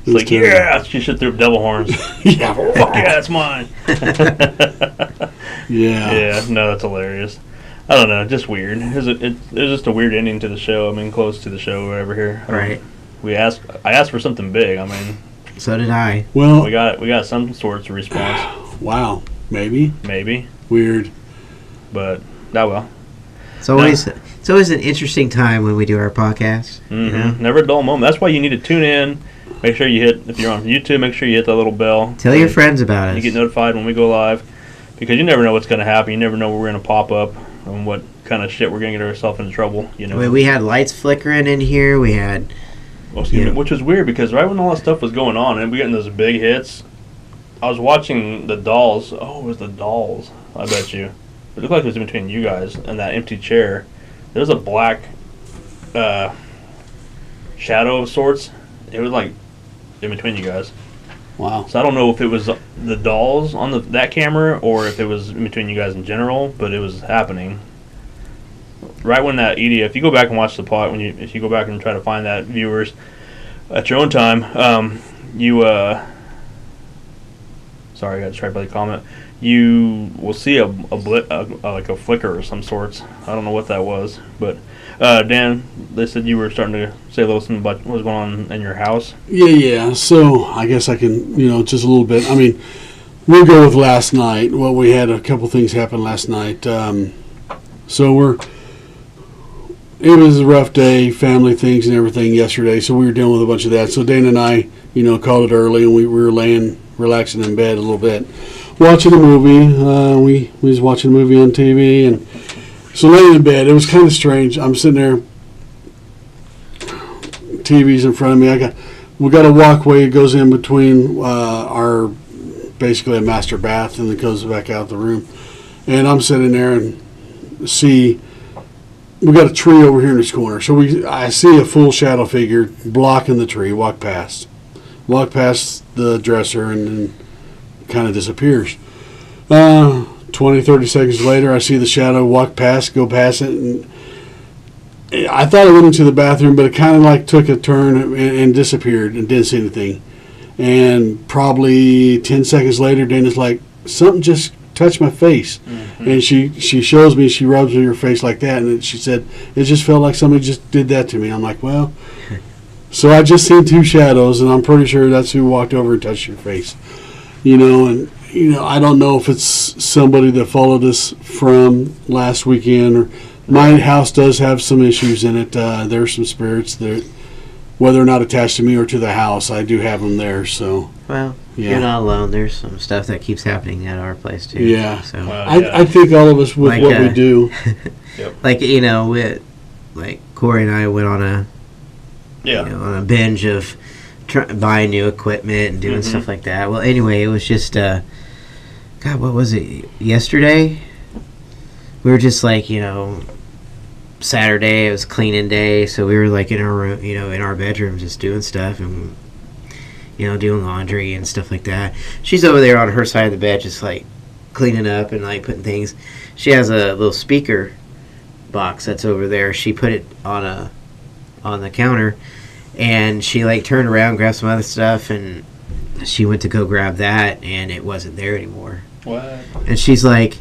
It's was like, terrible. yeah, she should throw devil horns. Yeah. Fuck yeah, that's mine. Yeah. Yeah, no, that's hilarious. I don't know, just weird. It was just a weird ending to the show. I mean, close to the show, whatever here. Right. I asked for something big. I mean, So did I. Well, we got some sorts of response, wow. Maybe. maybe, Weird. but that will. It's always an interesting time when we do our podcast. You know? Never a dull moment. That's why you need to tune in. Make sure you if you're on YouTube, make sure you hit that little bell. Tell your friends about us. You get notified when we go live, because you never know what's going to happen. You never know where we're going to pop up and what kind of shit we're going to get ourselves into trouble. I mean, we had lights flickering in here. We had Which was weird because right when all that stuff was going on and we getting those big hits, I was watching the dolls. Oh, it was the dolls. I bet you. It looked like it was in between you guys and that empty chair. There was a black shadow of sorts. It was like in between you guys. Wow. So I don't know if it was the dolls on that camera or if it was in between you guys in general, but it was happening. Right when that EDF, if you go back and watch the pod, if you go back and try to find that, viewers, at your own time, sorry, I got distracted by the comment. you will see a like a flicker of some sorts. I don't know what that was, but Dan, they said you were starting to say a little something about what was going on in your house. Yeah. So I guess I can, just a little bit. I mean, we'll go with last night. Well, we had a couple things happen last night. It was a rough day, family things and everything yesterday, so we were dealing with a bunch of that. So Dana and I, called it early, and we were relaxing in bed a little bit, watching a movie. We was watching a movie on TV, and so laying in bed, it was kind of strange. I'm sitting there, TV's in front of me. We got a walkway that goes in between our basically a master bath, and it goes back out the room. And I'm sitting there and see we got a tree over here in this corner. So I see a full shadow figure blocking the tree. Walk past the dresser, and then kind of disappears. 20, 30 seconds later, I see the shadow walk past, go past it, and I thought it went into the bathroom, but it kind of like took a turn and disappeared and didn't see anything. And probably 10 seconds later, Dana's like, something just touched my face. Mm-hmm. And she shows me, she rubs her face like that, and she said, it just felt like somebody just did that to me. I'm like, well, so I just seen two shadows, and I'm pretty sure that's who walked over and touched your face. I don't know if it's somebody that followed us from last weekend, or my house does have some issues in it. There's some spirits that, whether or not attached to me or to the house, I do have them there. So, well, you're not alone. There's some stuff that keeps happening at our place too. Yeah. So I think all of us with like, what we do. Yep. Like Corey and I went on a binge of buying new equipment and doing stuff like that. Well, anyway, it was just God, what was it? Yesterday, we were just like, Saturday, it was cleaning day, so we were like in our room, in our bedroom, just doing stuff and doing laundry and stuff like that. She's over there on her side of the bed, just like cleaning up and like putting things. She has a little speaker box that's over there. She put it on the counter, and she like turned around, grabbed some other stuff, and she went to go grab that, and it wasn't there anymore. What? And she's like,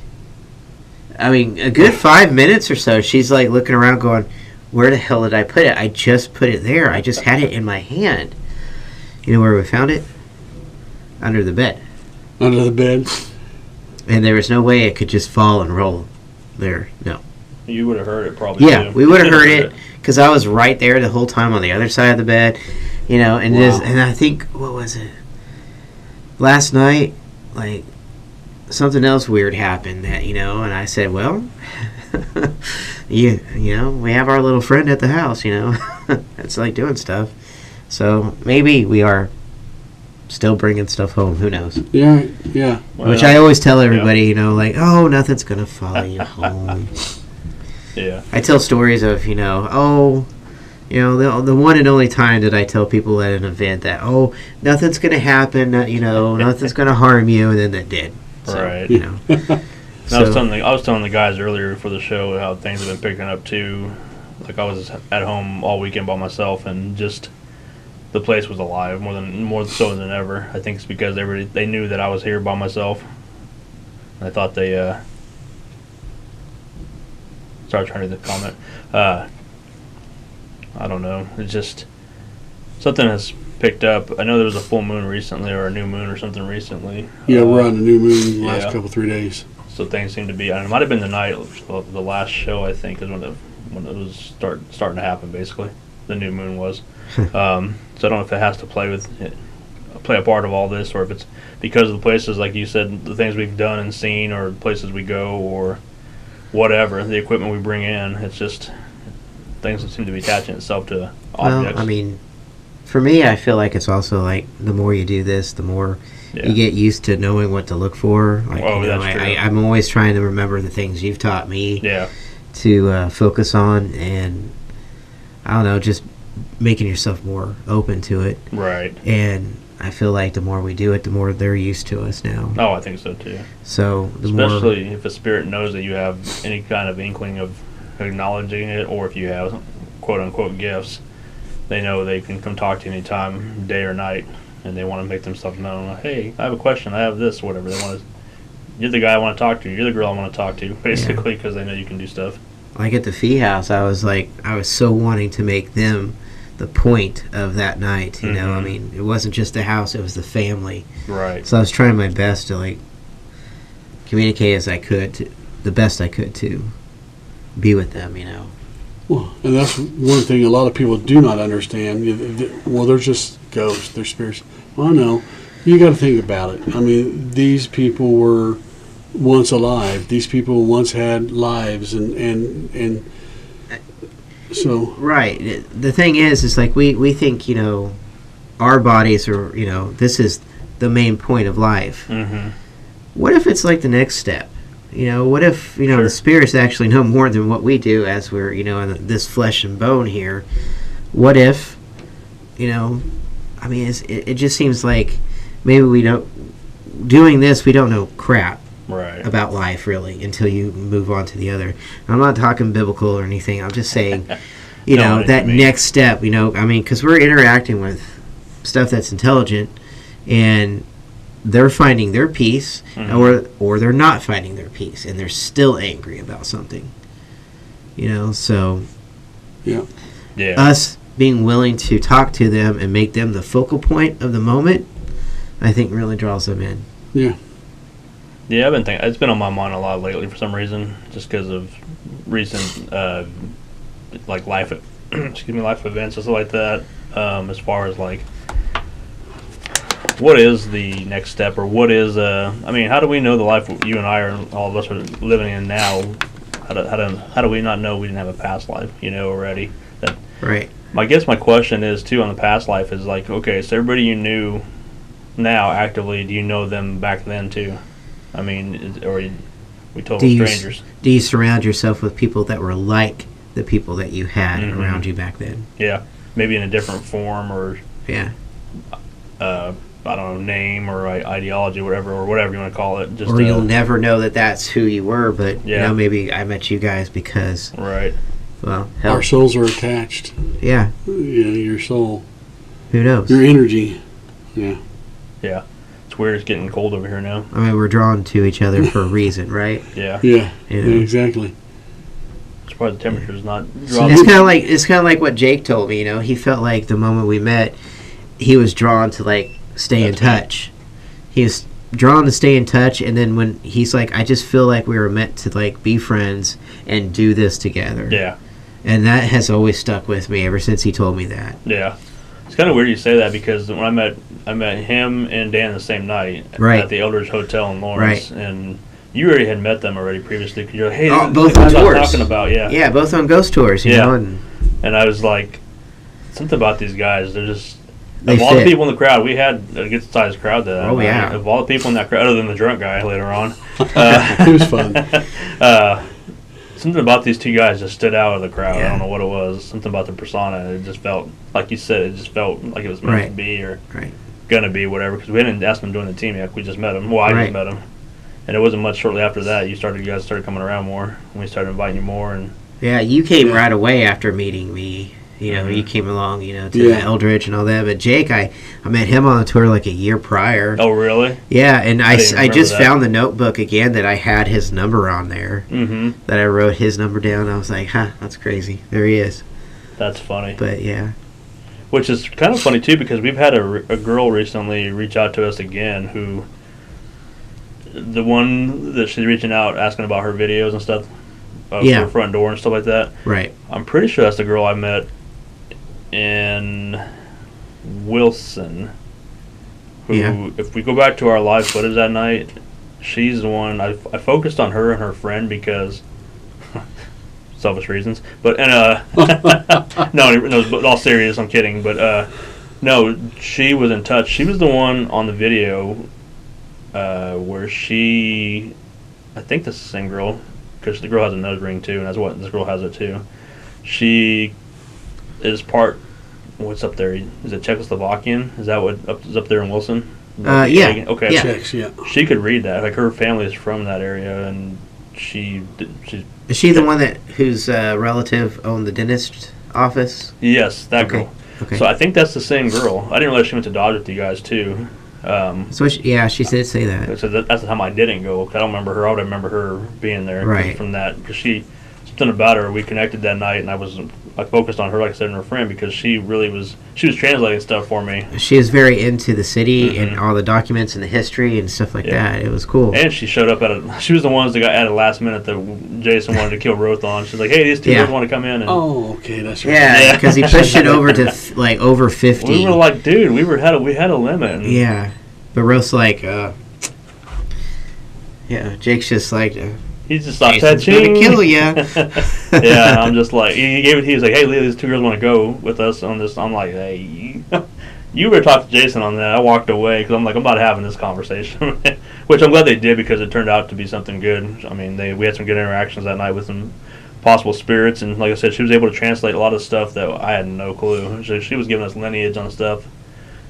a good 5 minutes or so, she's like looking around going, where the hell did I put it? I just put it there. I just had it in my hand. You know where we found it? Under the bed. Under the bed? And there was no way it could just fall and roll there. No. You would have heard it probably. Yeah, we would have heard it because I was right there the whole time on the other side of the bed. And and I think, what was it? Last night, like, something else weird happened that, and I said, well, we have our little friend at the house, that's like doing stuff. So maybe we are still bringing stuff home. Who knows? Yeah. Which I always tell everybody, like, oh, nothing's going to follow you home. Yeah. I tell stories of, the one and only time that I tell people at an event that, oh, nothing's going to happen, nothing's going to harm you, and then that did. So, right. So, I was telling the guys earlier before the show how things have been picking up too. Like I was at home all weekend by myself, and just the place was alive more so than ever. I think it's because they knew that I was here by myself. I thought they sorry, trying to comment. I don't know. It's just something has picked up. I know there was a full moon recently, or a new moon or something recently. Yeah, we're on a new moon the last couple 3 days. So things seem to be. And it might have been the night of the last show. I think is when it was starting to happen. Basically, the new moon was. So I don't know if it has to play a part of all this, or if it's because of the places, like you said, the things we've done and seen, or places we go, or whatever, the equipment we bring in. It's just things that seem to be attaching itself to objects. Well, for me, I feel like it's also like the more you do this, the more you get used to knowing what to look for. Like, that's true. I'm always trying to remember the things you've taught me to focus on, and I don't know, just making yourself more open to it. Right. And I feel like the more we do it, the more they're used to us now. Oh, I think so too. So especially if a spirit knows that you have any kind of inkling of acknowledging it, or if you have quote unquote gifts, they know they can come talk to you anytime, day or night, and they want to make themselves known. Like, hey, I have a question, I have this, whatever. They want to you're the guy I want to talk to. You're the girl I want to talk to, basically, because they know you can do stuff. Like at the Fee House, I was so wanting to make them the point of that night. You know, I mean, it wasn't just the house; it was the family. Right. So I was trying my best to like communicate as I could, the best I could to be with them. You know. Well, and that's one thing a lot of people do not understand. Well, they're just ghosts, they're spirits. Well, I know. You got to think about it. I mean, these people were once alive. These people once had lives, and so. Right. The thing is like we think, you know, our bodies are, you know, this is the main point of life. Mm-hmm. What if it's like the next step? You know, what if, you know, Sure. the spirits actually know more than what we do as we're, you know, in this flesh and bone here? What if, you know, I mean, it just seems like maybe we don't, doing this, we don't know crap Right. about life, really, until you move on to the other. I'm not talking biblical or anything. I'm just saying, you No, know, that I mean- next step, you know, I mean, because we're interacting with stuff that's intelligent, and they're finding their peace, or they're not finding their peace, and they're still angry about something. You know, so Yeah. Yeah. us being willing to talk to them and make them the focal point of the moment, I think really draws them in. Yeah. Yeah, I've been thinking. It's been on my mind a lot lately for some reason, just because of recent, like life events and stuff like that. As far as like, what is the next step, or what is I mean, how do we know the life you and I are, all of us are living in now? How do we not know we didn't have a past life? You know, already. That Right. I guess my question is too on the past life is like, okay, so everybody you knew now actively, do you know them back then too? I mean, we total strangers. Do you surround yourself with people that were like the people that you had around you back then? Yeah, maybe in a different form, or Yeah. I don't know, name or ideology, whatever you want to call it. Just Or you'll never know that that's who you were, but you Yeah. know, maybe I met you guys because, right. well, hell, Our souls are attached. yeah, Yeah, your soul, who knows? your energy. Yeah. Yeah, it's weird. It's getting cold over here now. I mean, we're drawn to each other for a reason, right? Yeah, Yeah. You Yeah, know? exactly. it's probably the temperature's not It's dropping. kind of like what Jake told me. You know, he felt like the moment we met, he was drawn to like stay in That's me. touch. He was drawn to stay in touch, and then when he's like, I just feel like we were meant to like be friends and do this together. Yeah, And that has always stuck with me ever since he told me that. yeah. It's kind of weird you say that, because when I met him and Dan the same night Right. at the Eldridge Hotel in Lawrence, and you already had met them already previously. Cause you're like, hey, Oh, this both is what on I'm tours. talking about, yeah. Yeah, both on ghost tours, you Yeah. know, and And I was like, something about these guys, they're just. They Of all the fit. people in the crowd, we had a good sized crowd that Oh, night. yeah. Of all the people in that crowd, other than the drunk guy later on, It was fun. something about these two guys just stood out of the crowd. I Yeah. don't know what it was. Something about the persona. It just felt, like you said, it just felt like it was meant Right. to be, or right. gonna be, whatever. Because we hadn't asked them to join the team yet. We just met him. Well, I Right. just met him, and it wasn't much shortly after that. You guys started coming around more, and we started inviting you more. And Yeah, you came Yeah. right away after meeting me. You know, Mhm. you came along, you know, to Yeah. the Eldridge and all that. But Jake, I met him on the tour like a year prior. oh, really? Yeah, and I didn't I remember just that. found the notebook again that I had his number on there. Mm-hmm. That I wrote his number down. I was like, huh, that's crazy. There he is. That's funny. But yeah. Which is kind of funny too, because we've had a girl recently reach out to us again, who, the one that she's reaching out asking about her videos and stuff, Yeah. her front door and stuff like that. Right. I'm pretty sure that's the girl I met in Wilson. Who, Yeah. if we go back to our live footage that night, she's the one I focused on her and her friend because selfish reasons. But no, but all serious, I'm kidding. But no, she was in touch. She was the one on the video where she, I think this is the same girl, because the girl has a nose ring too, and that's what this girl has it too. She is part. What's up there? Is it Czechoslovakian? Is that what is up there in Wilson? Yeah. Okay. Yeah. Checks, yeah. She could read that. Like, her family is from that area, and she's. Is she the one whose relative owned the dentist office? Yes, that Okay. girl. Okay. So I think that's the same girl. I didn't realize she went to Dodge with you guys too. So she did say that. So that's the time I didn't go. 'Cause I don't remember her. I would remember her being there Right. from that. Because something about her, we connected that night, and I focused on her, like I said, and her friend, because she was translating stuff for me. She was very into the city Mhm. and all the documents and the history and stuff like Yeah. that. It was cool. And she showed up she was the ones that got added last minute that Jason wanted to kill Rothon. She's like, hey, these two Yeah. girls want to come in. And Oh, okay, that's right. Yeah, Yeah. because he pushed it over to like over 50. we were like, dude, we had a limit. And Yeah, but Roth's like, Jake's just like, he's just like, Jason's gonna kill ya. Yeah, I'm just like, he was like, hey, Leah, these two girls want to go with us on this. I'm like, hey, you were talking to Jason on that. I walked away because I'm like, I'm about having this conversation, which I'm glad they did because it turned out to be something good. I mean, we had some good interactions that night with some possible spirits, and like I said, she was able to translate a lot of stuff that I had no clue. She was giving us lineage on stuff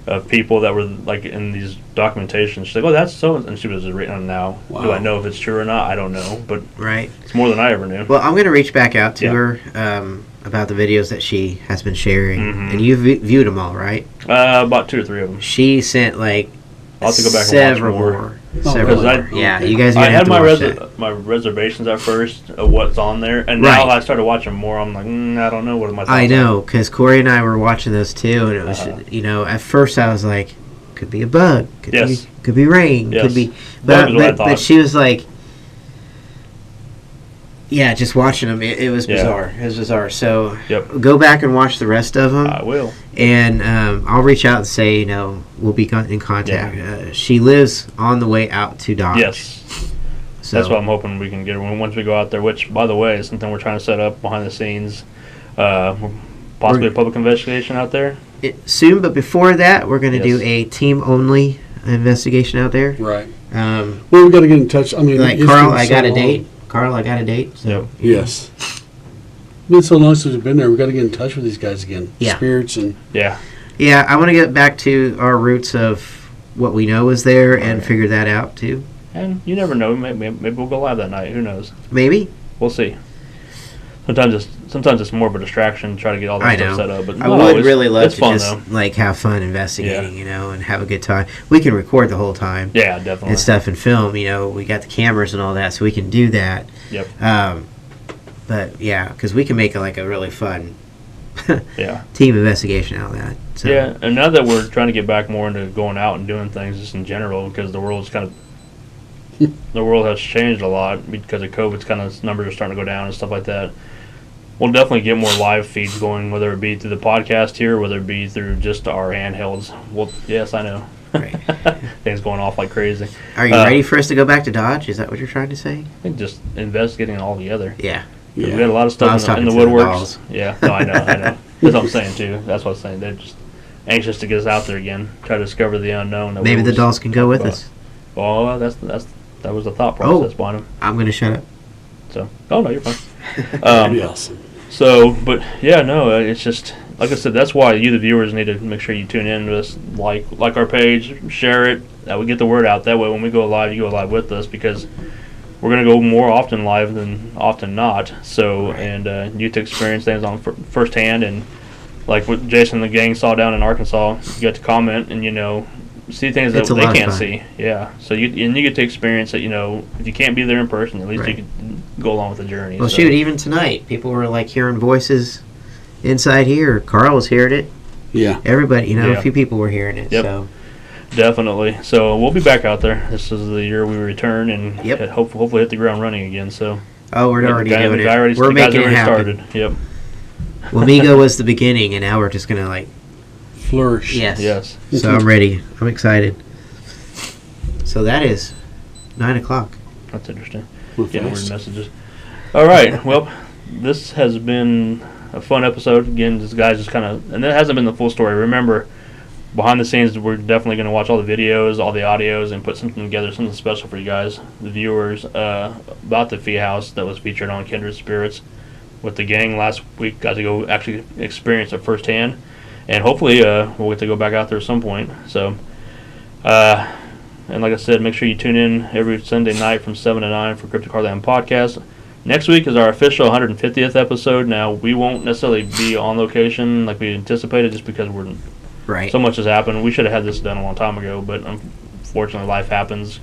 of people that were like in these documentations. She's like, oh, that's so, and she was written on now. Wow. Do I know if it's true or not? I don't know, but right. it's more than I ever knew. Well, I'm gonna reach back out to Yeah. her about the videos that she has been sharing, Mhm. and you viewed them all, right? About 2 or 3 of them. She sent like I'll have to go back and watch several more. Several because more. Yeah, you guys are I gonna have had to my watch that. my reservations at first of what's on there, and Right. now I started watching more. I'm like, I don't know what am I. I know, because Corey and I were watching those too, and it was, Uh-huh. at first I was like, could be a bug, Yes. could be rain, Yes. could be, Bug is what I but thought. she was like, yeah, just watching them, it was Yeah. bizarre. It was bizarre. So Yep. go back and watch the rest of them, I will. and I'll reach out and say, we'll be in contact. She lives on the way out to Dodge. Yes, so, that's what I'm hoping we can get once we go out there. Which, by the way, is something we're trying to set up behind the scenes. Possibly a public investigation out there. soon, but before that, we're going to do Yes. a team-only investigation out there. Right. Um, Well, we got to get in touch. I mean, like it's Carl, been I so got a long. date. Carl, I got a date. So Yep. Yes. It's been so long since we've been there. We got to get in touch with these guys again. Yeah. Spirits and Yeah, yeah, I want to get back to our roots of what we know is there and Right. figure that out too. and you never know. Maybe we'll go live that night. Who knows? Maybe. We'll see. Sometimes it's more of a distraction to try to get all I that stuff know. set up. But I no, would it's- really love it's to fun just though. like have fun investigating, and have a good time. We can record the whole time Yeah, definitely. and stuff and film. We got the cameras and all that, so we can do that. Yep. But yeah, because we can make it like a really fun Yeah. team investigation out of that. So, Yeah, and now that we're trying to get back more into going out and doing things just in general, because the world's the world has changed a lot because of COVID's numbers are starting to go down and stuff like that. We'll definitely get more live feeds going, whether it be through the podcast here, whether it be through just our handhelds. Well, yes, I know. Right. Things going off like crazy. Are you Uh, ready for us to go back to Dodge? Is that what you're trying to say? I think just investigating it all together. Yeah. 'Cause we had a lot of Well, I was stuff in the talking to the woodworks. dolls. Yeah, no, I know. That's what I'm saying too. That's what I'm saying. They're just anxious to get us out there again, try to discover the unknown. That we Maybe the always dolls can go with talk us. about. Oh, that was the thought Oh. process behind them. I'm going to shut up. So, oh no, you're fine. that'd be awesome. So, but yeah, no, it's just like I said. That's why you, the viewers, need to make sure you tune in to us, like our page, share it. That we get the word out. That way, when we go live, you go live with us because we're gonna go more often live than often not. So, and you get to experience things on firsthand, and like what Jason and the gang saw down in Arkansas, you get to comment and see things that It's a they lot of can't fun. see. Yeah. So you get to experience it. If you can't be there in person, at least Right. you can go along with the journey. Well, so. shoot, even tonight, people were like hearing voices inside here. Carl was hearing it. Yeah. Everybody, Yeah. a few people were hearing it. Yep. So, Definitely. So we'll be back out there. This is the year we return and Yep. hopefully hit the ground running again. So we're already the guy, doing the it. guy already, We're the guys making it already happen. started. Yep. Wamigo was the beginning, and now we're just gonna Flourish. yes. Yes. So I'm ready. I'm excited. So that is 9:00. That's interesting. Well, Getting weird fast. messages. All right. Well, this has been a fun episode. Again, this guy's just and that hasn't been the full story. Remember, behind the scenes, we're definitely going to watch all the videos, all the audios, and put something together, something special for you guys, the viewers, about the Fee House that was featured on Kindred Spirits with the gang last week. Got to go actually experience it firsthand, and hopefully we'll get to go back out there at some point. So, and like I said, make sure you tune in every Sunday night from 7 to 9 for Cryptic Heartland podcast. Next week is our official 150th episode. Now, we won't necessarily be on location like we anticipated just because we're Right. So much has happened. We should have had this done a long time ago, but unfortunately, life happens.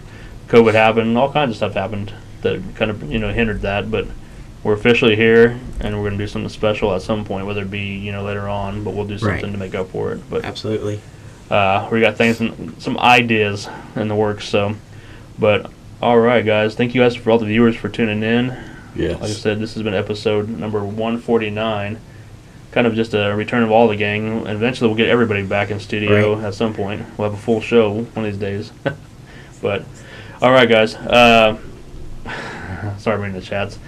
COVID happened. All kinds of stuff happened that kind of hindered that. But we're officially here, and we're going to do something special at some point, whether it be later on. But we'll do something to make up for it. But Absolutely. we got things, some ideas in the works. So, but all right, guys. Thank you guys for all the viewers for tuning in. Yes. Like I said, this has been episode number 149. Kind of just a return of all the gang. And eventually we'll get everybody back in studio at some point. We'll have a full show one of these days. But, all right, guys. Sorry I'm reading the chats.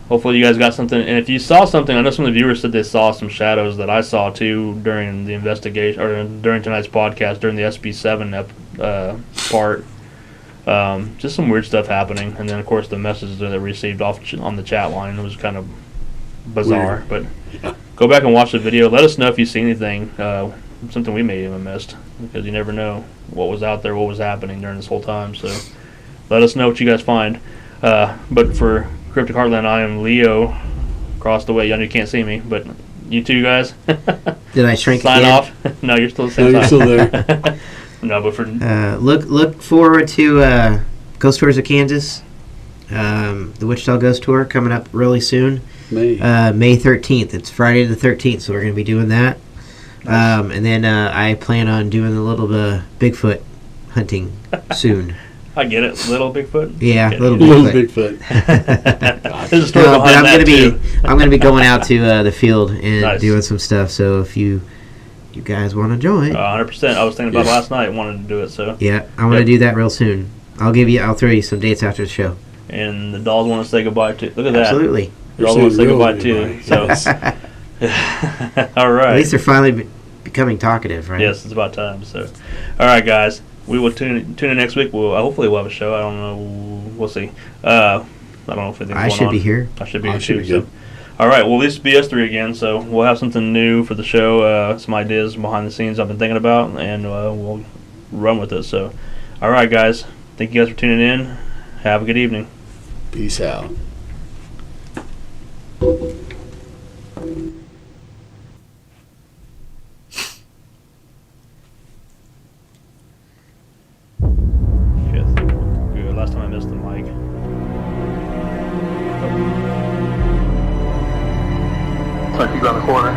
Hopefully you guys got something. And if you saw something, I know some of the viewers said they saw some shadows that I saw too during the investigation, or during tonight's podcast, during the SB7 part. Just some weird stuff happening, and then of course the messages that I received on the chat line was kind of bizarre. Weird. But go back and watch the video. Let us know if you see anything, something we may have missed, because you never know what was out there, what was happening during this whole time. So let us know what you guys find. But for Cryptic Heartland, I am Leo. Across the way, you can't see me, but you two guys. Did I shrink sign again? off? No, you're still the same. No, you're size. still there. No, but for Look forward to Ghost Tours of Kansas. The Wichita Ghost Tour coming up really soon. May. May 13th. It's Friday the 13th, so we're going to be doing that. And then I plan on doing a little Bigfoot hunting soon. I get it, little Bigfoot. Yeah, Okay. little Little Bigfoot. Bigfoot. There's a story No, but behind I'm that too. I'm gonna be going out to the field and Nice. doing some stuff. So if you guys want to join, 100%. I was thinking about it last night. Wanted to do it. So yeah, I'm gonna Yep. do that real soon. I'll throw you some dates after the show. and the dolls want to say goodbye too. Look at that. Absolutely. The dolls want to say You're goodbye saying too. really So goodbye. all right. At least they're finally becoming talkative, right? Yes, it's about time. So all right, guys. We will tune in next week. Hopefully we'll have a show. I don't know. We'll see. I don't know if anything's I going should on. be here. I should be I here should too. be So. good. All right. Well, at least be us three again. So we'll have something new for the show. Some ideas behind the scenes I've been thinking about, and we'll run with it. So, all right, guys. Thank you guys for tuning in. Have a good evening. Peace out. Fifth. Good. Last time I missed the mic. Looks like he's on the corner.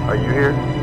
Are you here?